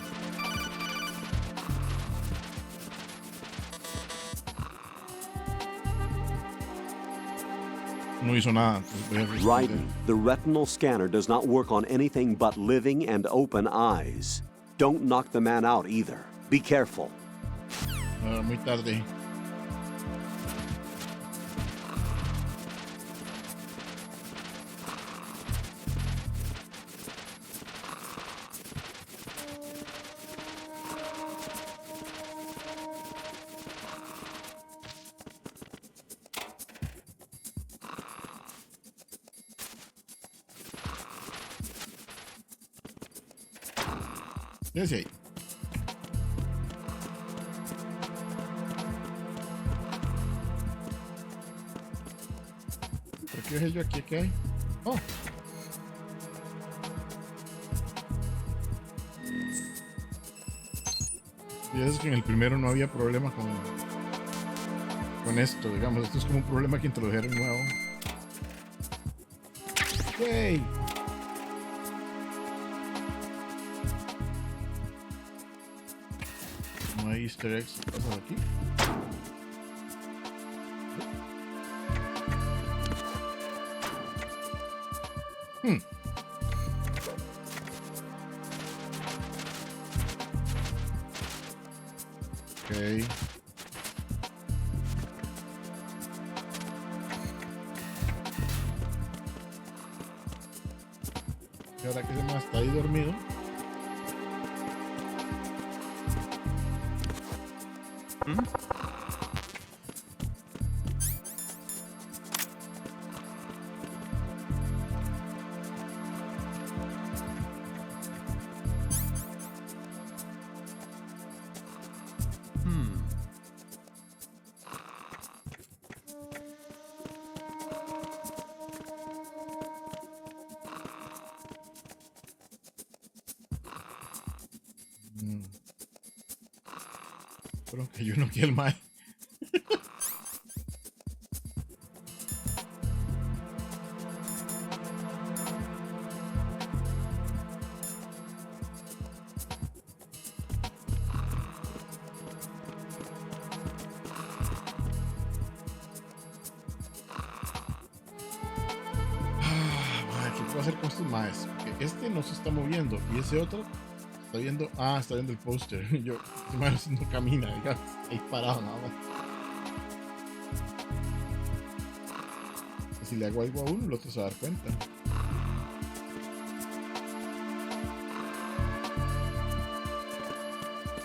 No hizo nada. Raiden, the retinal scanner does not work on anything but living and open eyes. Don't knock the man out either. Be careful. Muy tarde. Ese ahí. ¿Por qué es yo aquí? ¿Qué hay? Oh. Y es que en el primero no había problema con esto, digamos. Esto es como un problema que introdujeron nuevo. ¡Yay! No hay easter eggs. ¿Pasa de aquí? Ok. Y ahora que ese más está ahí dormido. Pero que yo no quiero el mae. ¿Qué puedo hacer con estos maes? Porque este no se está moviendo y ese otro está viendo. Ah, está viendo el póster. Yo, este mae no camina, digamos, ahí parado nada más. Si le hago algo a uno, el otro se va a dar cuenta.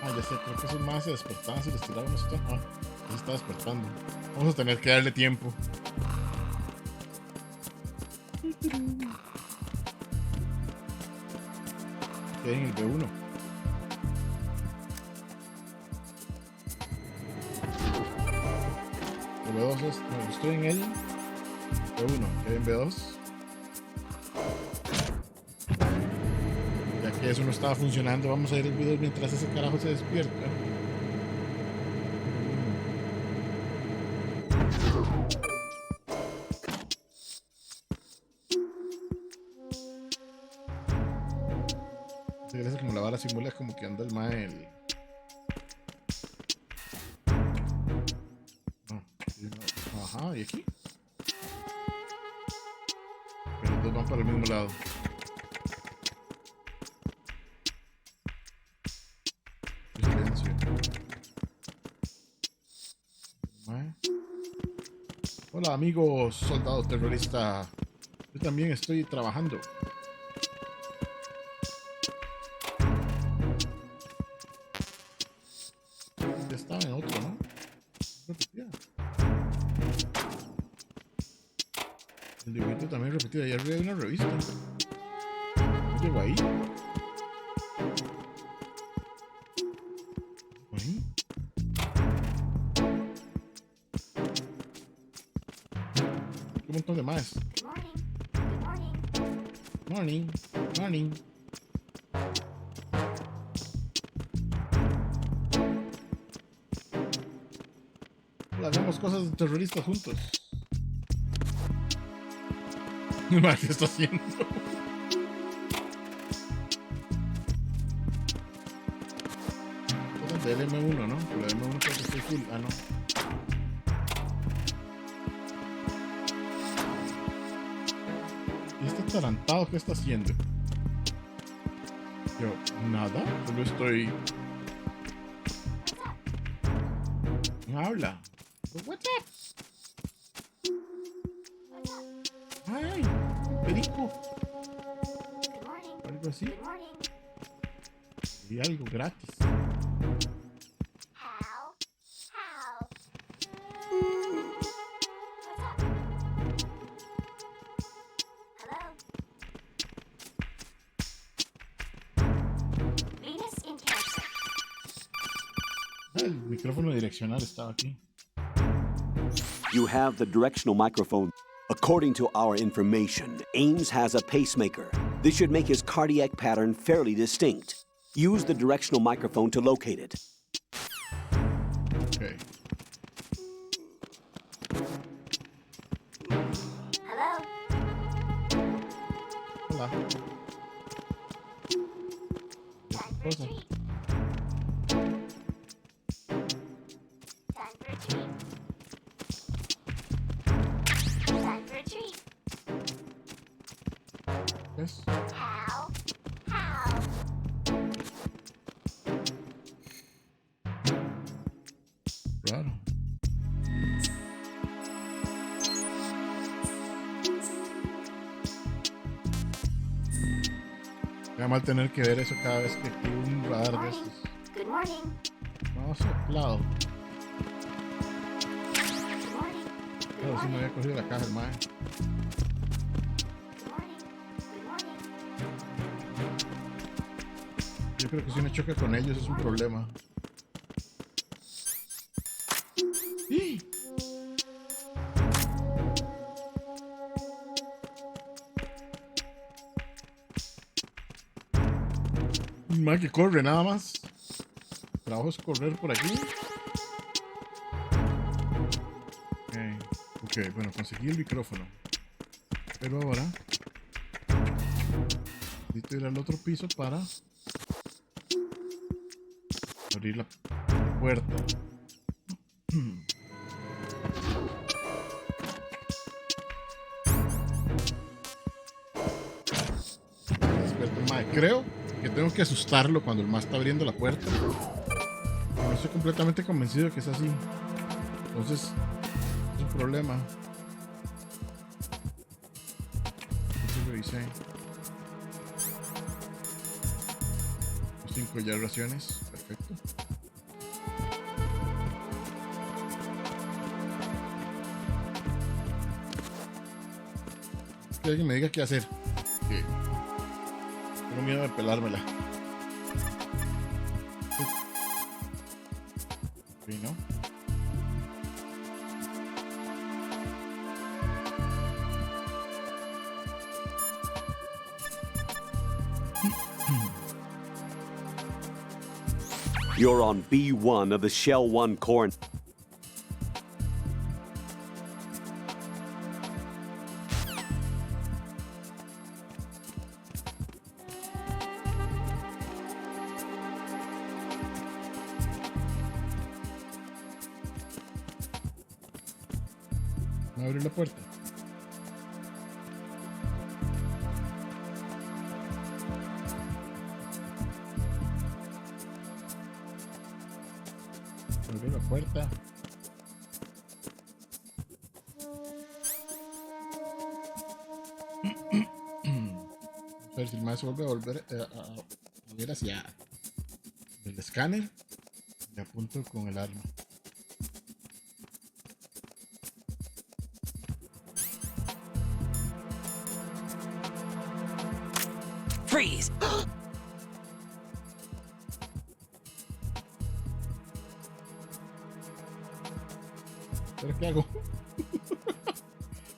Ah, ya sé, creo que esos más se despertaban si les tiraban esto. Ah, ya se está despertando. Vamos a tener que darle tiempo. Estoy en el B1. El B2 es. No, estoy en el B1, que en B2. Ya que eso no estaba funcionando, vamos a ir el video mientras ese carajo se despierta. Como la vara simula como que anda el mae Ajá, ¿y aquí? Pero los dos van para el mismo lado. Silencio. Hola amigos, soldado terrorista. Yo también estoy trabajando. Estaba en otro, ¿no? Repetía. El dibujito también repetido. Allá arriba hay una revista. ¿No llego ahí? ¿Ahí? Un montón de más. Morning. Morning. Hagamos cosas de terroristas juntos. ¿Qué está haciendo? Cosas del M1, ¿no? Pero el M1 creo que estoy full. Ah, no. ¿Y este atarantado qué está haciendo? Yo, nada. Solo estoy... Habla. What's up? Ay, perico. Algo así. Y algo gratis. El micrófono direccional estaba aquí. You have the directional microphone. According to our information, Ames has a pacemaker. This should make his cardiac pattern fairly distinct. Use the directional microphone to locate it. Okay. Hello? Hola. Time for a treat. Time for a treat. Time for a treat. Yes. How? How? Raro. Me va mal tener que ver eso cada vez que activo un radar de estos. Good morning. No, soplado. Good morning. Claro, si no había cogido la caja el mae. Good morning. Good morning. Yo creo que si uno choca con ellos es un problema. ¡Sí! Un mae que corre nada más. El trabajo es correr por aquí. Ok, bueno, conseguí el micrófono. Pero ahora necesito ir al otro piso para abrir la puerta. Despierta el mae. Creo que tengo que asustarlo cuando el mae está abriendo la puerta. No estoy completamente convencido de que es así. Entonces, es un problema. Eso revisé. 5 ya raciones. Perfecto. Que alguien me diga qué hacer. Que tengo miedo de pelármela. Sí, ¿no? You're on B1 of the Shell 1 core. ¿Me abre la puerta? Abre la puerta. A ver si el maestro vuelve a volver a ver hacia el escáner. Y apunto con el arma. Freeze! ¿Pero qué hago?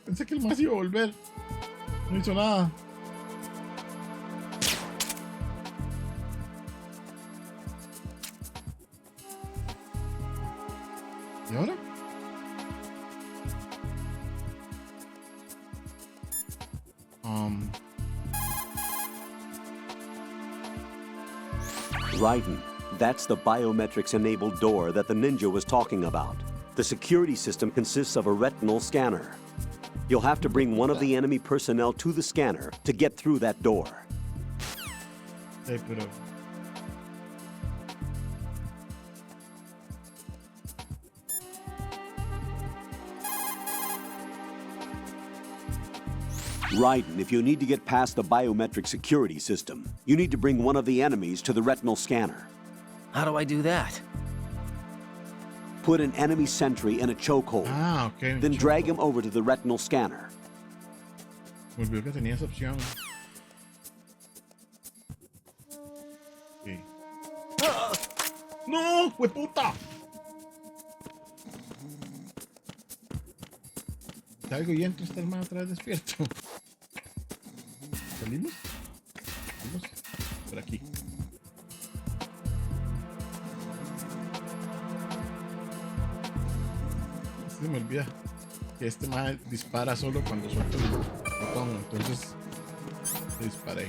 Pensé que el más iba a volver. No hizo nada. ¿Y ahora? Raiden, that's the biometrics-enabled door that the ninja was talking about. The security system consists of a retinal scanner. You'll have to bring one of the enemy personnel to the scanner to get through that door. Hey, pero... Raiden, if you need to get past the biometric security system, you need to bring one of the enemies to the retinal scanner. How do I do that? Put an enemy sentry in a chokehold. Ah, ok. Then drag him over to the retinal scanner. Me olvidó que tenía esa opción. Sí. ¡Ah! ¡No! ¡Hueputa! Salgo y entro, está el man otra vez despierto. ¿Salimos? Salimos por aquí. Se me olvida que este man dispara solo cuando suelto el botón, entonces disparé.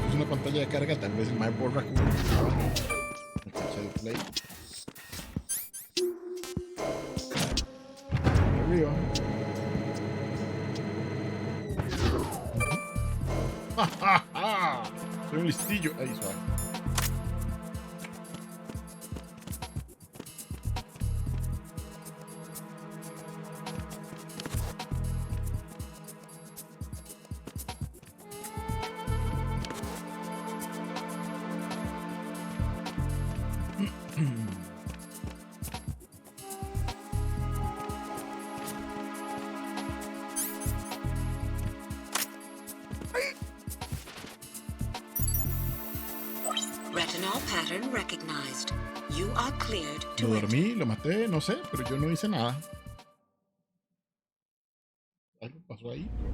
Es una pantalla de carga, tal vez el man borra como el play. Arriba. ¡Ja, ja, ja! Soy un listillo. Ahí suave. Pattern recognized. You are cleared to Lo enter. dormí, lo maté, no sé, pero yo no hice nada. Algo pasó ahí, pero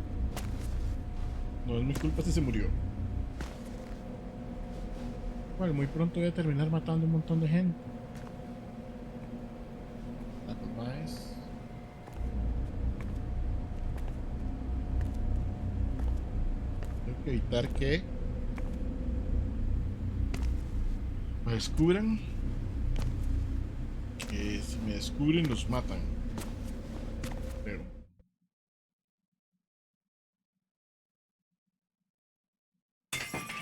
no es mi culpa si se murió. Bueno, muy pronto voy a terminar matando un montón de gente. Más. Tengo que evitar que me descubran. Que si me descubren los matan.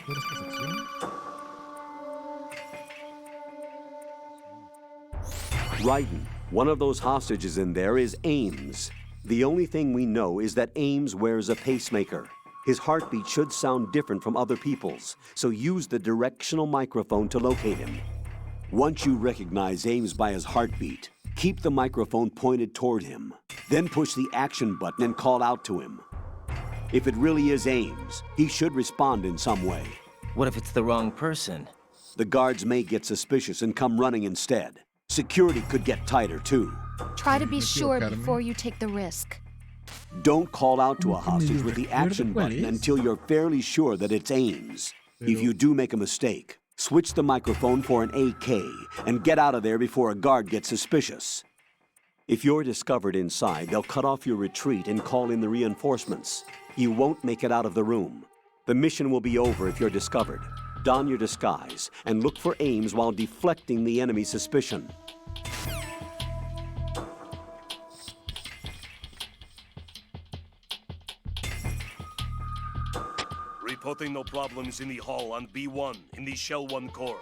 Pero esta sección. Raiden, one of those hostages in there is Ames. The only thing we know is that Ames wears a pacemaker. His heartbeat should sound different from other people's, so use the directional microphone to locate him. Once you recognize Ames by his heartbeat, keep the microphone pointed toward him. Then push the action button and call out to him. If it really is Ames, he should respond in some way. What if it's the wrong person? The guards may get suspicious and come running instead. Security could get tighter, too. Try to be sure Academy. before you take the risk. Don't call out to a Como que hostage medio with the recuerdo action cuál button es. until you're fairly sure that it's Ames. If Pero- you do make a mistake, switch the microphone for an AK and get out of there before a guard gets suspicious. If you're discovered inside, they'll cut off your retreat and call in the reinforcements. You won't make it out of the room. The mission will be over if you're discovered. Don your disguise and look for Ames while deflecting the enemy's suspicion. Reporting no problems in the hall on B1 in the Shell 1 core.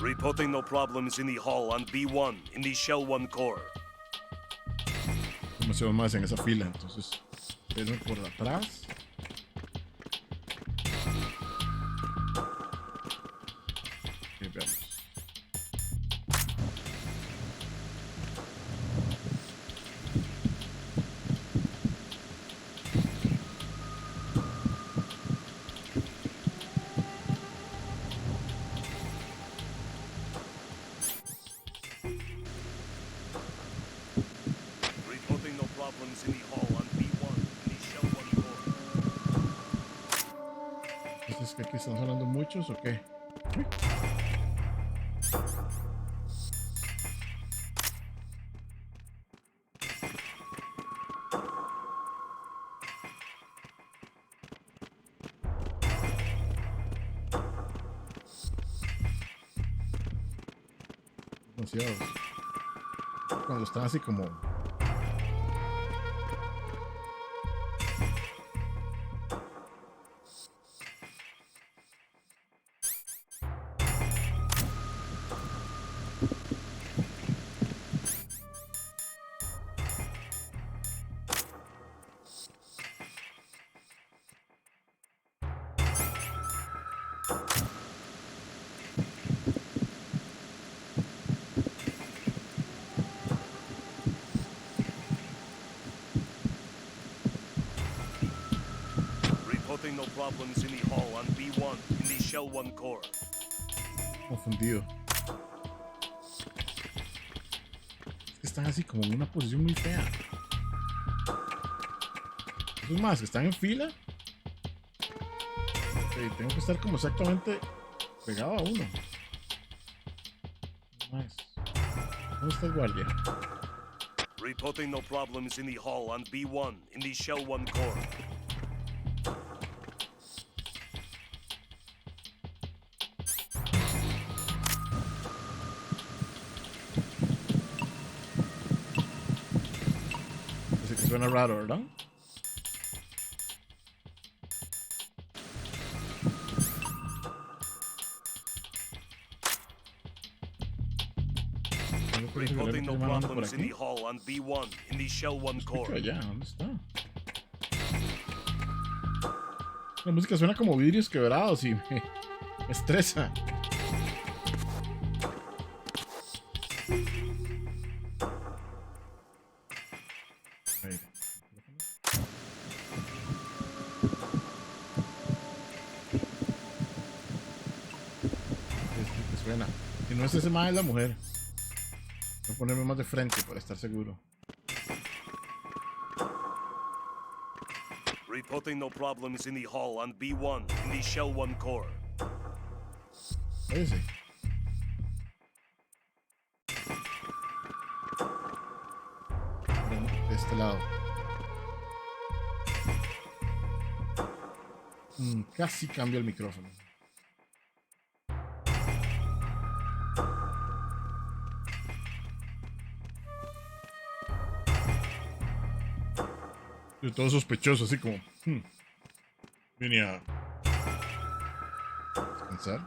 Reporting no problems in the hall on B1 in the Shell 1 core. Como se va más en esa fila, entonces verme por atrás. Ok, veamos. Reporting no problems in the hall on B1 in the Shell 1 core. Entonces, ¿que aquí están sonando muchos o qué? Demasiados. Cuando están así como... Reporting no problems in the hall on B1 in the Shell 1 core. Confundido. Es que están así como en una posición muy fea. Esos más que están en fila. Ok, tengo que estar como exactamente pegado a uno. Más. ¿Dónde está el guardia? Reporting no problems in the hall on B1 in the Shell 1 core. Ese que suena raro, ¿verdad? Reporting no problems in the hall on B1 in the Shell 1 core. Allá, ¿dónde está? La música suena como vidrios quebrados y me estresa. Ahí. ¿Qué suena? Si no es ese más, es la mujer. Voy a ponerme más de frente para estar seguro. Reporting no problems in the hall on B1 in the Shell 1 core. Ese. De este lado. Casi cambio el micrófono. Yo todo sospechoso, así como... Vine a... descansar.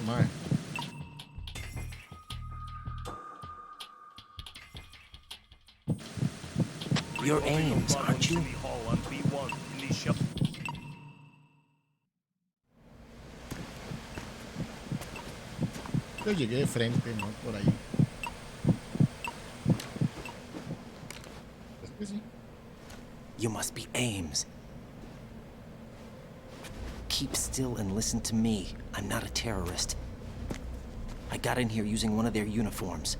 Mae. You're Ames, aren't you? Yo llegué de frente, no por ahí. Es que sí. You must be Ames. Keep still and listen to me. I'm not a terrorist. I got in here using one of their uniforms.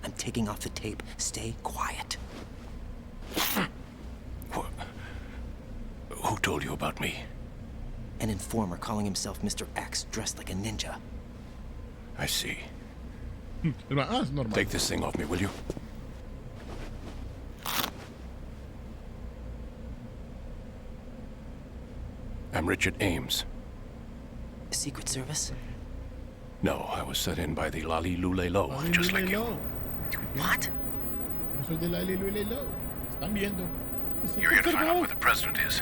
I'm taking off the tape. Stay quiet. Who told you about me? An informer calling himself Mr. X, dressed like a ninja. I see. Es normal. Take this thing off me, will you? I'm Richard Ames. Secret Service? No, I was sent in by the Lali Lule Lo, just like you. What? No soy de la Lo. Están viendo. You're here to find out where the president is.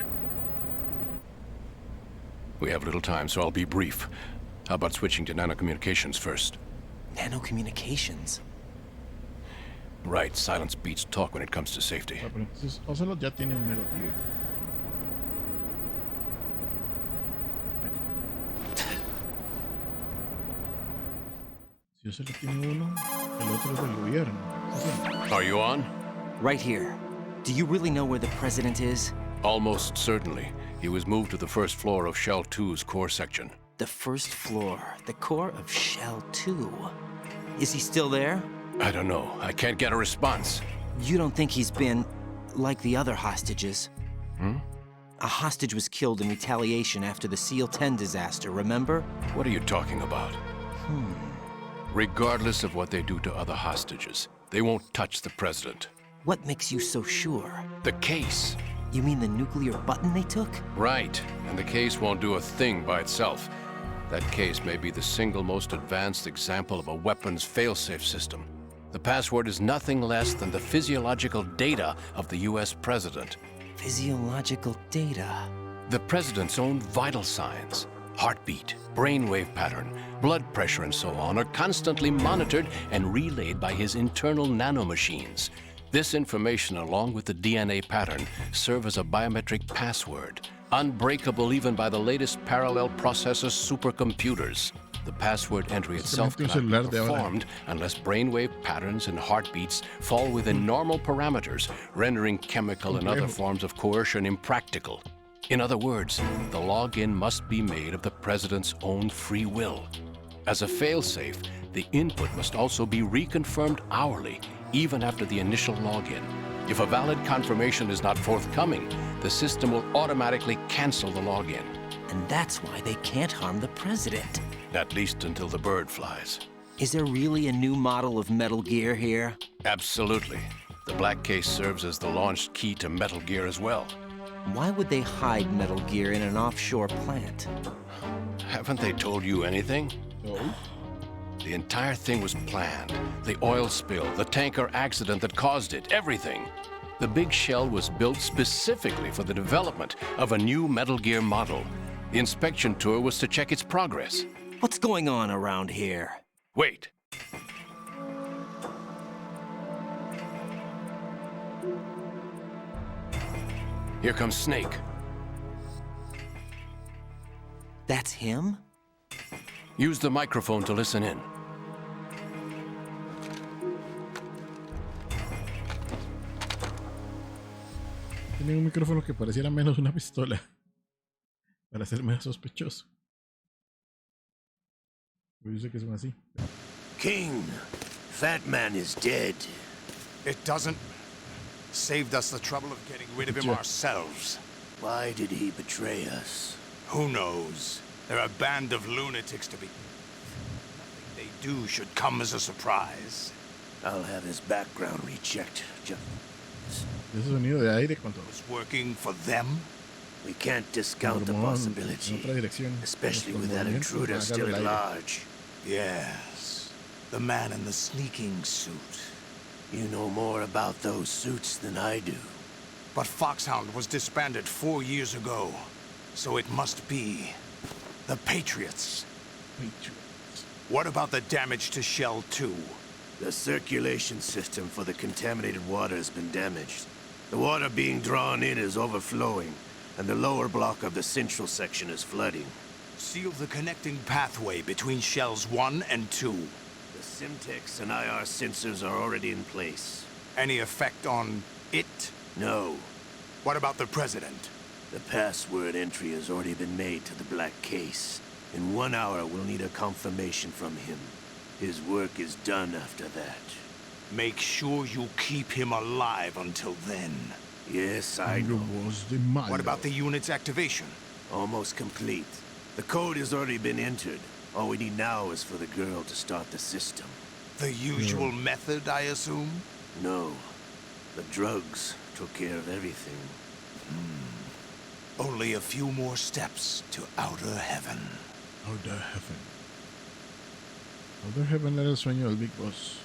We have little time, so I'll be brief. How about switching to nanocommunications first? Nanocommunications? Right, silence beats talk when it comes to safety. Pero entonces, Ocelot ya tiene un Metal Gear. Si Ocelot tiene uno, el otro es del gobierno. Are you on? Right here. Do you really know where the president is? Almost certainly. He was moved to the first floor of Shell 2's core section. The first floor, the core of Shell 2. Is he still there? I don't know. I can't get a response. You don't think he's been like the other hostages? A hostage was killed in retaliation after the SEAL 10 disaster, remember? What are you talking about? Regardless of what they do to other hostages, they won't touch the president. What makes you so sure? The case. You mean the nuclear button they took? Right, and the case won't do a thing by itself. That case may be the single most advanced example of a weapons failsafe system. The password is nothing less than the physiological data of the US president. Physiological data? The president's own vital signs, heartbeat, brainwave pattern, blood pressure, and so on, are constantly monitored and relayed by his internal nanomachines. This information, along with the DNA pattern, serve as a biometric password, unbreakable even by the latest parallel processor supercomputers. The password entry itself cannot be performed unless brainwave patterns and heartbeats fall within normal parameters, rendering chemical and other forms of coercion impractical. In other words, the login must be made of the president's own free will. As a failsafe, the input must also be reconfirmed hourly, even after the initial login. If a valid confirmation is not forthcoming, the system will automatically cancel the login. And that's why they can't harm the president. At least until the bird flies. Is there really a new model of Metal Gear here? Absolutely. The black case serves as the launch key to Metal Gear as well. Why would they hide Metal Gear in an offshore plant? Haven't they told you anything? No. The entire thing was planned. The oil spill, the tanker accident that caused it, everything. The big shell was built specifically for the development of a new Metal Gear model. The inspection tour was to check its progress. What's going on around here? Wait. Here comes Snake. That's him? Use the microphone to listen in. Tienen un micrófono que pareciera menos una pistola para ser menos sospechoso. Yo sé que son así. King, Fatman is dead. It doesn't. Saved us the trouble of getting rid of him ourselves. Why did he betray us? Who knows? They're a band of lunatics to be. Nothing they do should come as a surprise. I'll have his background rechecked. Ese sonido de aire cuando was working for them. We can't discount the possibility, especially with that intruder still at large. Yes, the man in the sneaking suit. You know more about those suits than I do. But Foxhound was disbanded 4 years ago, so it must be the Patriots. What about the damage to Shell 2? The circulation system for the contaminated water has been damaged. The water being drawn in is overflowing, and the lower block of the central section is flooding. Seal the connecting pathway between Shells 1 and 2. The Simtex and IR sensors are already in place. Any effect on it? No. What about the President? The password entry has already been made to the black case. In 1 hour, we'll need a confirmation from him. His work is done after that. Make sure you keep him alive until then. Yes, I know. What about the unit's activation? Almost complete. The code has already been entered. All we need now is for the girl to start the system. The usual method, I assume? No. The drugs took care of everything. Only a few more steps to outer heaven. Outer heaven. Outer heaven era el sueño del Big Boss.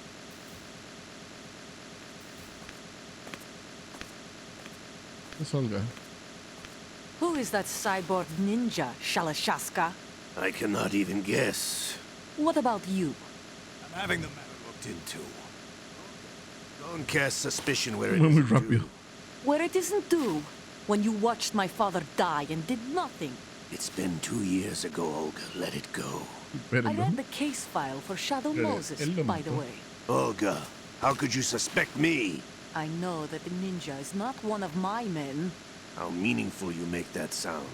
Es Olga. Who is that cyborg ninja, Shalashaska? I cannot even guess. What about you? I'm having the matter looked into. Don't cast suspicion where it Muy isn't rápido. due. Where it isn't due? When you watched my father die and did nothing. It's been 2 years ago, Olga. Let it go. I read the case file for Shadow Moses, by the way. Olga, how could you suspect me? I know that the ninja is not one of my men. How meaningful you make that sound.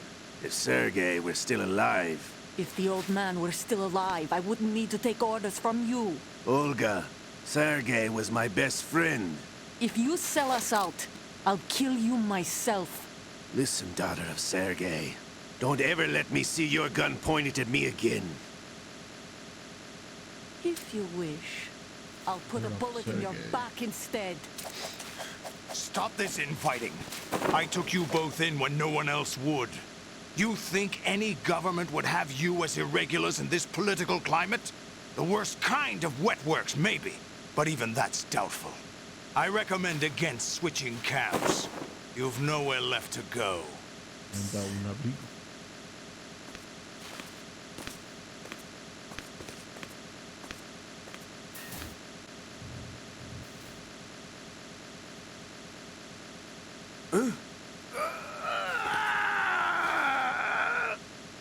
If Sergei were still alive... If the old man were still alive, I wouldn't need to take orders from you. Olga, Sergei was my best friend. If you sell us out, I'll kill you myself. Listen, daughter of Sergei. Don't ever let me see your gun pointed at me again. If you wish, I'll put a bullet in your back instead. Stop this infighting. I took you both in when no one else would. You think any government would have you as irregulars in this political climate? The worst kind of wet works, maybe. But even that's doubtful. I recommend against switching camps. You've nowhere left to go.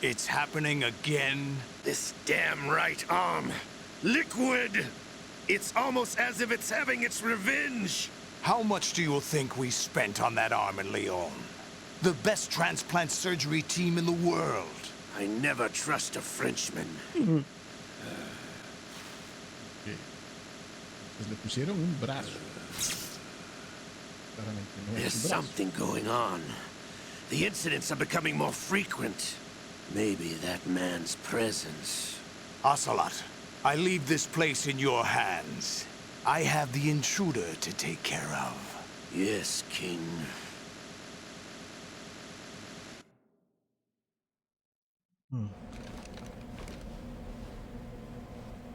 It's happening again. This damn right arm. Liquid! It's almost as if it's having its revenge. How much do you think we spent on that arm in Lyon? The best transplant surgery team in the world. I never trust a Frenchman. Pues le pusieron un brazo. There's something going on. The incidents are becoming more frequent. Maybe that man's presence. Ocelot, I leave this place in your hands. I have the intruder to take care of. Yes, King.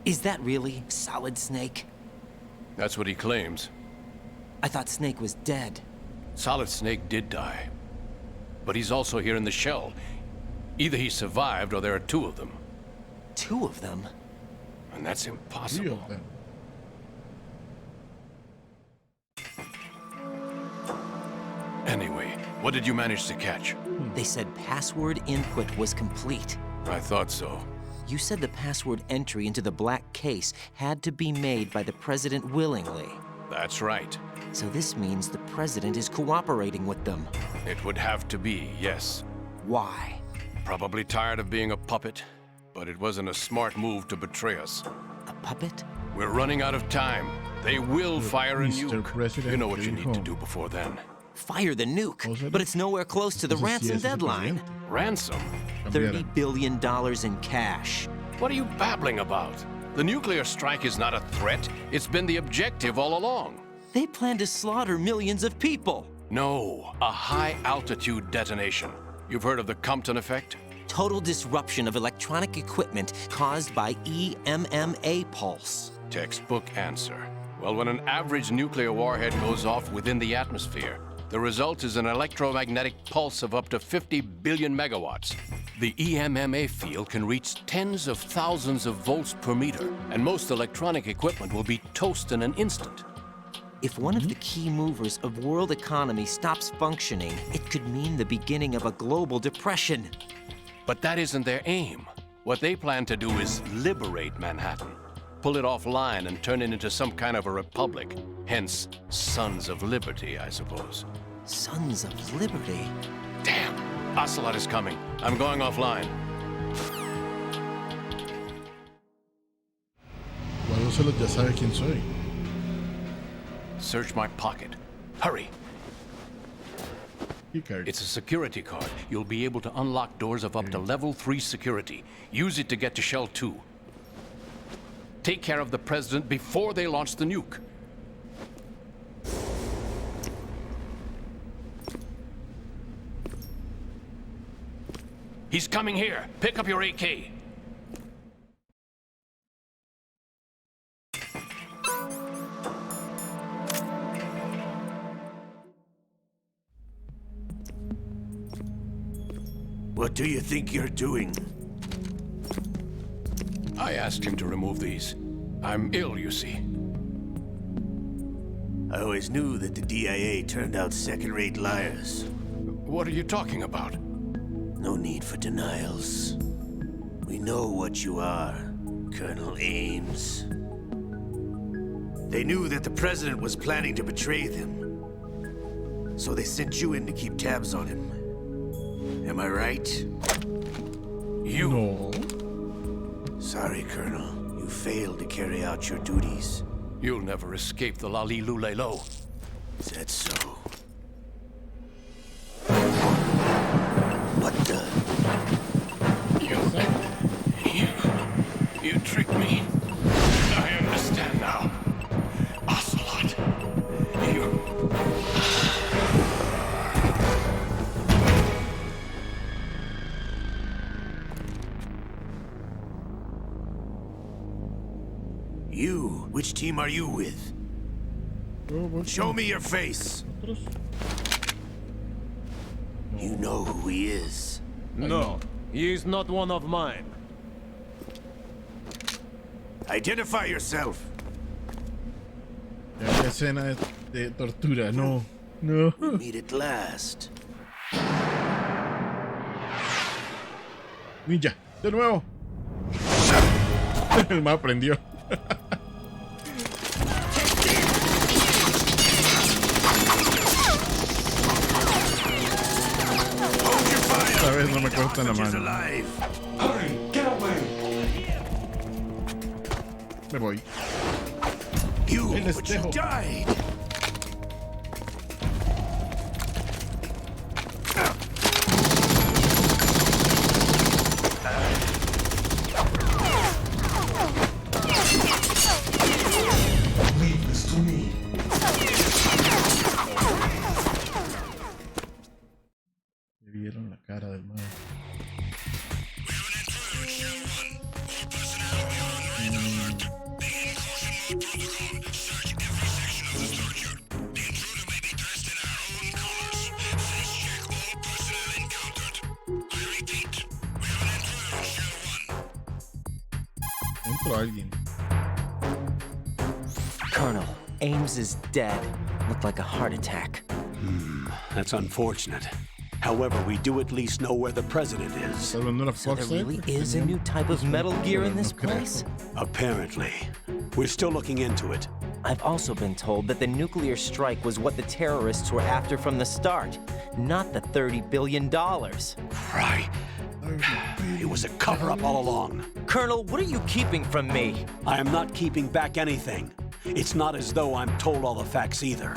Is that really Solid Snake? That's what he claims. I thought Snake was dead. Solid Snake did die. But he's also here in the shell. Either he survived or there are two of them. Two of them? And that's impossible. Anyway, what did you manage to catch? They said password input was complete. I thought so. You said the password entry into the black case had to be made by the president willingly. That's right. So this means the president is cooperating with them. It would have to be, yes. Why? Probably tired of being a puppet, but it wasn't a smart move to betray us. A puppet? We're running out of time. They will fire a Mr. nuke. President, You know what you stay need to home. do before then. Fire the nuke, but it's nowhere close to the ransom deadline. Ransom? $30 billion in cash. What are you babbling about? The nuclear strike is not a threat. It's been the objective all along. They plan to slaughter millions of people. No, a high-altitude detonation. You've heard of the Compton effect? Total disruption of electronic equipment caused by EMMA pulse. Textbook answer. Well, when an average nuclear warhead goes off within the atmosphere, the result is an electromagnetic pulse of up to 50 billion megawatts. The EMMA field can reach tens of thousands of volts per meter, and most electronic equipment will be toast in an instant. If one of the key movers of world economy stops functioning, it could mean the beginning of a global depression. But that isn't their aim. What they plan to do is liberate Manhattan. Pull it offline and turn it into some kind of a republic. Hence, Sons of Liberty, I suppose. Sons of Liberty? Damn! Ocelot is coming. I'm going offline. Bueno, Ocelot ya sabe quién soy. Search my pocket. Hurry! It's a security card. You'll be able to unlock doors of up to level 3 security. Use it to get to Shell 2. Take care of the president before they launch the nuke. He's coming here. Pick up your AK. What do you think you're doing? I asked him to remove these. I'm ill, you see. I always knew that the DIA turned out second-rate liars. What are you talking about? No need for denials. We know what you are, Colonel Ames. They knew that the president was planning to betray them. So they sent you in to keep tabs on him. Am I right? You... No. Sorry, Colonel. You failed to carry out your duties. You'll never escape the Lali-Lulelo. Is that so? What the? You tricked me. I understand now. Ocelot. You? Which team are you with? Show me your face. You know who he is. No, he is not one of mine. Identify yourself. Ya la escena de tortura, no. No. We meet at last. Ninja, de nuevo. El más aprendió. Esta vez no me corta la mano. Me voy. You, El but you espejo. died. Leave this to me. Me vieron la cara del mal. Entró alguien. Colonel, Ames is dead. Looked like a heart attack. That's unfortunate. However, we do at least know where the president is. So there really is a new type of Metal Gear in this place? Apparently. We're still looking into it. I've also been told that the nuclear strike was what the terrorists were after from the start, not the $30 billion. Right. It was a cover-up all along. Colonel, what are you keeping from me? I am not keeping back anything. It's not as though I'm told all the facts either.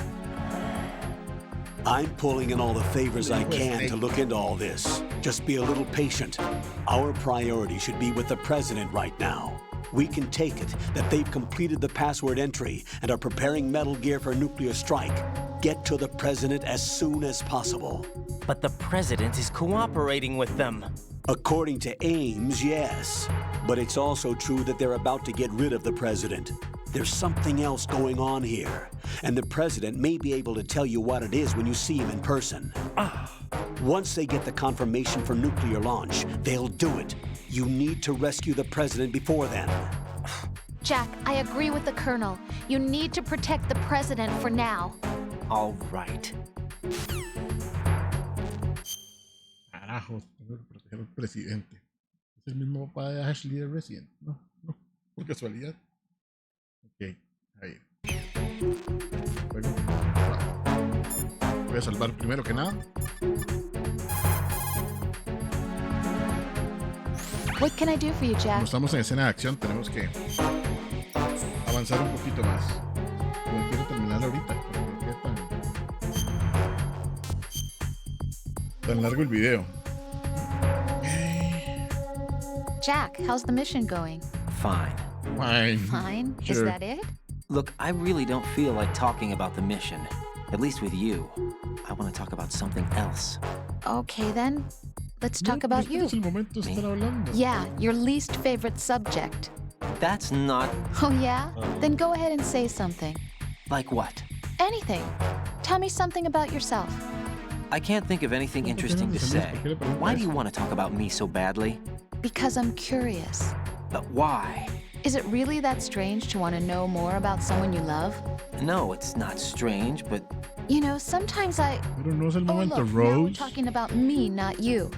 I'm pulling in all the favors I can to look into all this. Just be a little patient. Our priority should be with the president right now. We can take it that they've completed the password entry and are preparing Metal Gear for nuclear strike. Get to the president as soon as possible. But the president is cooperating with them. According to Ames, yes. But it's also true that they're about to get rid of the president. There's something else going on here, and the president may be able to tell you what it is when you see him in person. Once they get the confirmation for nuclear launch, they'll do it. You need to rescue the president before then. Jack, I agree with the Colonel. You need to protect the president for now. All right. Carajo, tengo que proteger al presidente. Es el mismo papá de Ashley de Resident, ¿no? No, por casualidad. Ok, ahí. Bueno, voy a salvar primero que nada. What can I do for you, Como Jack? estamos en escena de acción, tenemos que avanzar un poquito más. No quiero terminar ahorita, porque qué tan largo el video. Jack, how's the mission going? Fine. Fine? Is Sure. that it? Look, I really don't feel like talking about the mission. At least with you. I want to talk about something else. Okay, then. Let's talk about you. Es el momento de estar hablando. Yeah, your least favorite subject. That's not... Oh, yeah? Then go ahead and say something. Like what? Anything. Tell me something about yourself. I can't think of anything interesting to say. Why do you want to talk about me so badly? Because I'm curious. But why? Is it really that strange to want to know more about someone you love? No, it's not strange, but... You know, sometimes I... Pero no es el Oh, momento, look, now we're Rose. talking about me, not you.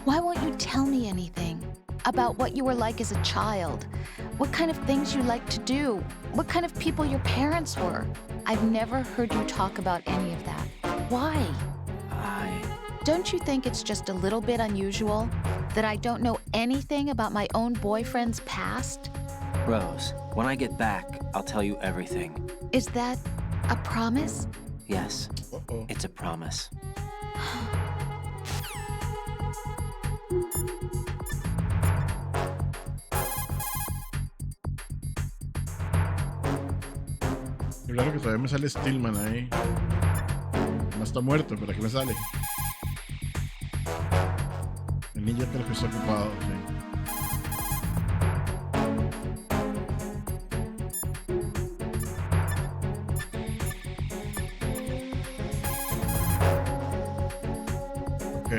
Why won't you tell me anything? About what you were like as a child? What kind of things you liked to do? What kind of people your parents were? I've never heard you talk about any of that. Why? Don't you think it's just a little bit unusual that I don't know anything about my own boyfriend's past? Rose, when I get back, I'll tell you everything. Is that a promise? Yes, it's a promise. Claro que todavía me sale Stillman ahí. No está muerto, pero aquí me sale. El ninja creo que está ocupado, sí. Ok.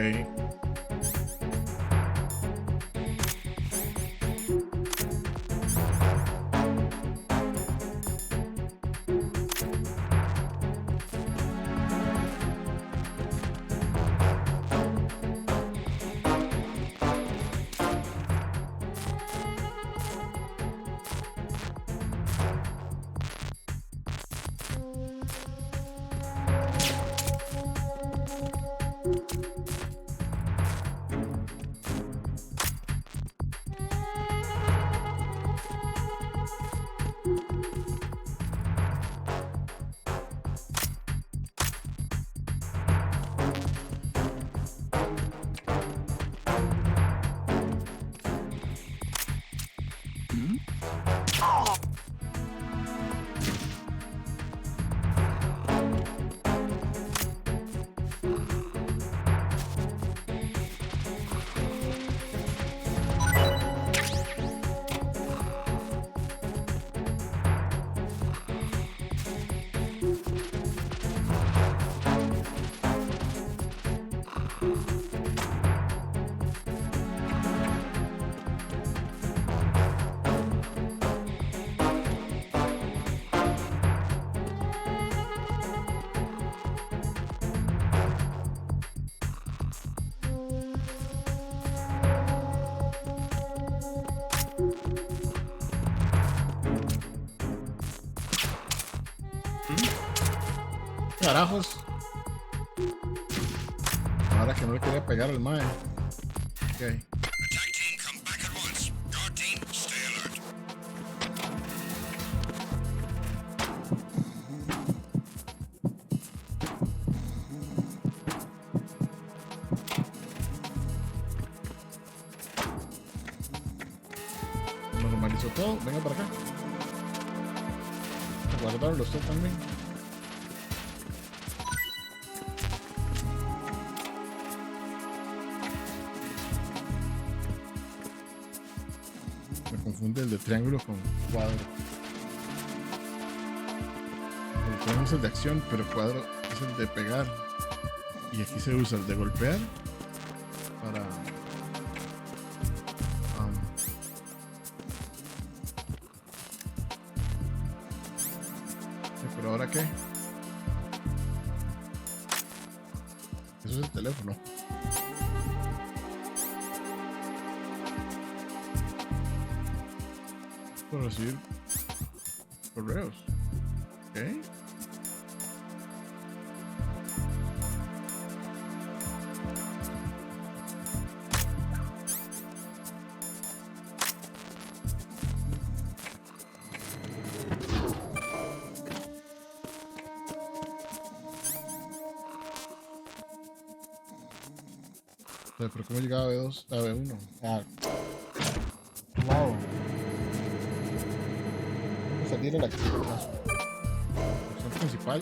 carajos? Ahora que no le quería pegar al mae. Ok. Normalizó todo. Venga para acá. Guardarlo usted también. Me confunde el de triángulo con cuadro. El triángulo es el de acción, pero cuadro es el de pegar. Y aquí se usa el de golpear para... ¿Pero ahora qué? Eso es el teléfono. Por recibir correos. Ok. Pero ¿cómo llegaba a B2? A B1. Ah. Wow. Salir a la opción principal.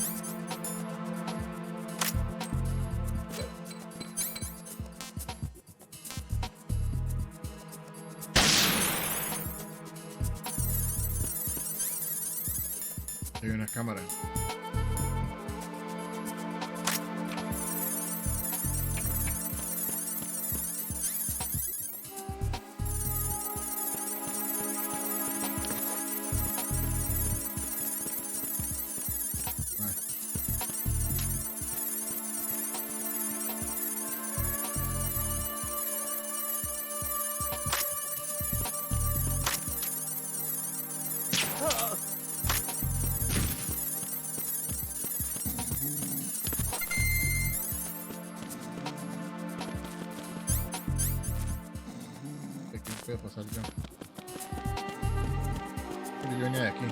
Hay una cámara. Puede pasar ya. Pero yo venía de aquí.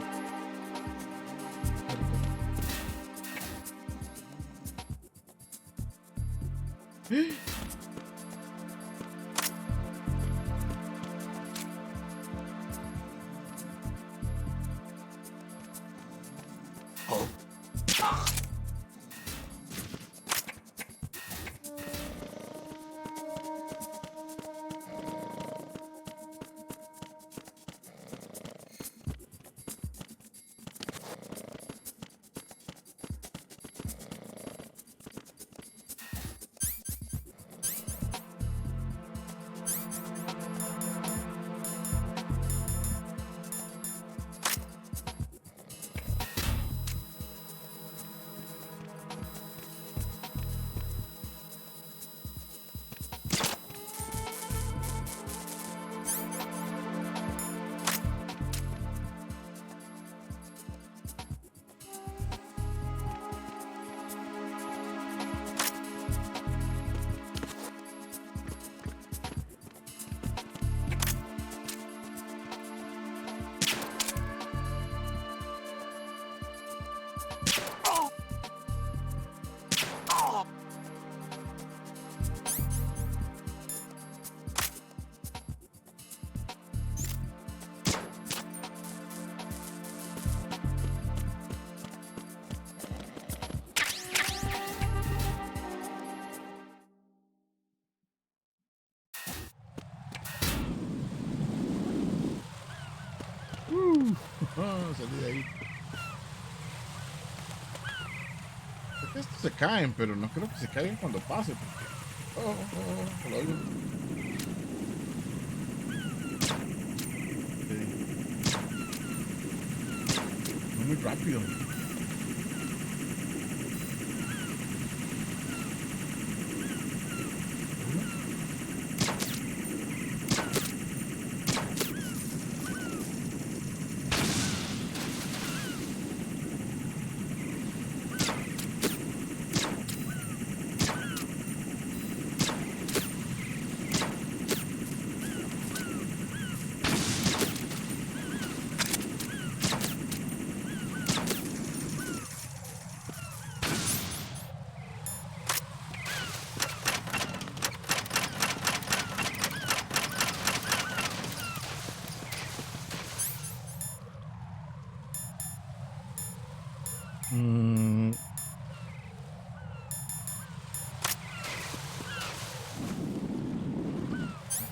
Salí de ahí. Creo que estos se caen, pero no creo que se caigan cuando pase. Porque... lo oigo. No muy rápido.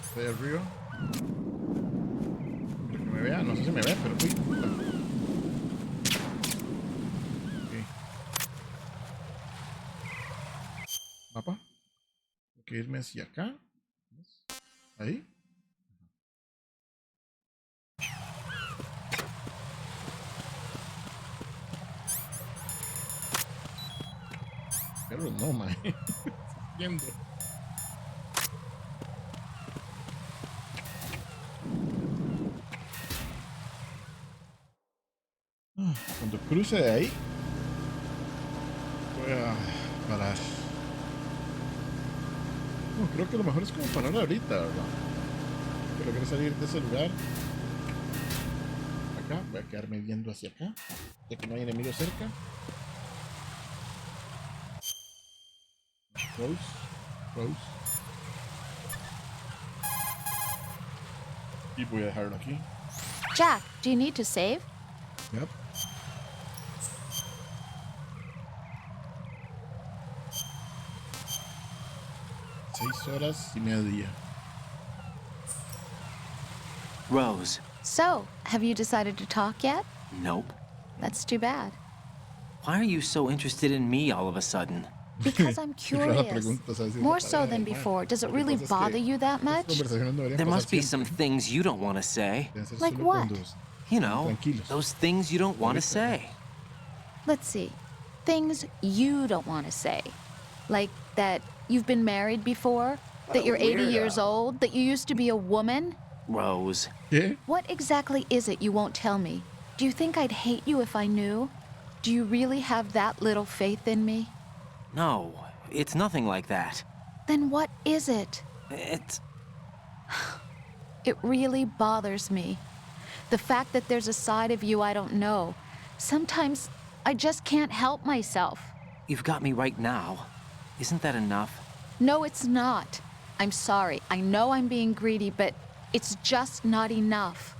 Estoy arriba. Quiero que me vea. No sé si me ve, pero uy. Ok. Mapa. Tengo que irme hacia acá. Ahí. Pero no, man. Yendo. Cuando cruce de ahí, voy a parar. No, creo que lo mejor es como parar ahorita, ¿verdad? Pero quiero salir de ese lugar. Acá, voy a quedarme viendo hacia acá, ya que no hay enemigos cerca. Rose, Rose. Y voy a dejarlo aquí. Jack, do you need to save? Yep. Seis horas y media. Rose. So, have you decided to talk yet? Nope. That's too bad. Why are you so interested in me all of a sudden? Because I'm curious. More so than before. Does it really bother you that much? There must be some things you don't want to say. Like what? You know, those things you don't want to say. Let's see. Things you don't want to say. Like that you've been married before? That you're 80 years old? That you used to be a woman? Rose. Yeah? What exactly is it you won't tell me? Do you think I'd hate you if I knew? Do you really have that little faith in me? No, it's nothing like that. Then what is it? It's... It really bothers me. The fact that there's a side of you I don't know. Sometimes I just can't help myself. You've got me right now. Isn't that enough? No, it's not. I'm sorry. I know I'm being greedy, but it's just not enough.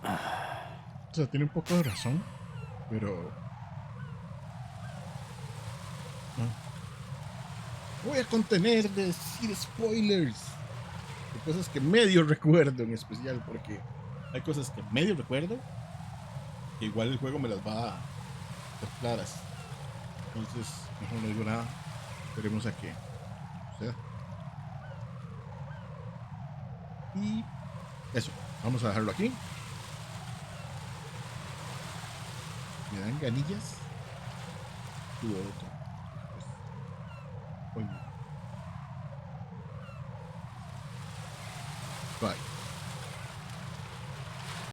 O sea, tiene un poco de razón, pero... No. Voy a contener de decir spoilers. De cosas que medio recuerdo en especial, porque hay cosas que medio recuerdo que igual el juego me las va a hacer claras. Entonces, mejor no digo nada. Esperemos a que suceda. Y eso, vamos a dejarlo aquí. Me dan ganillas. Tuvo otro. Bye.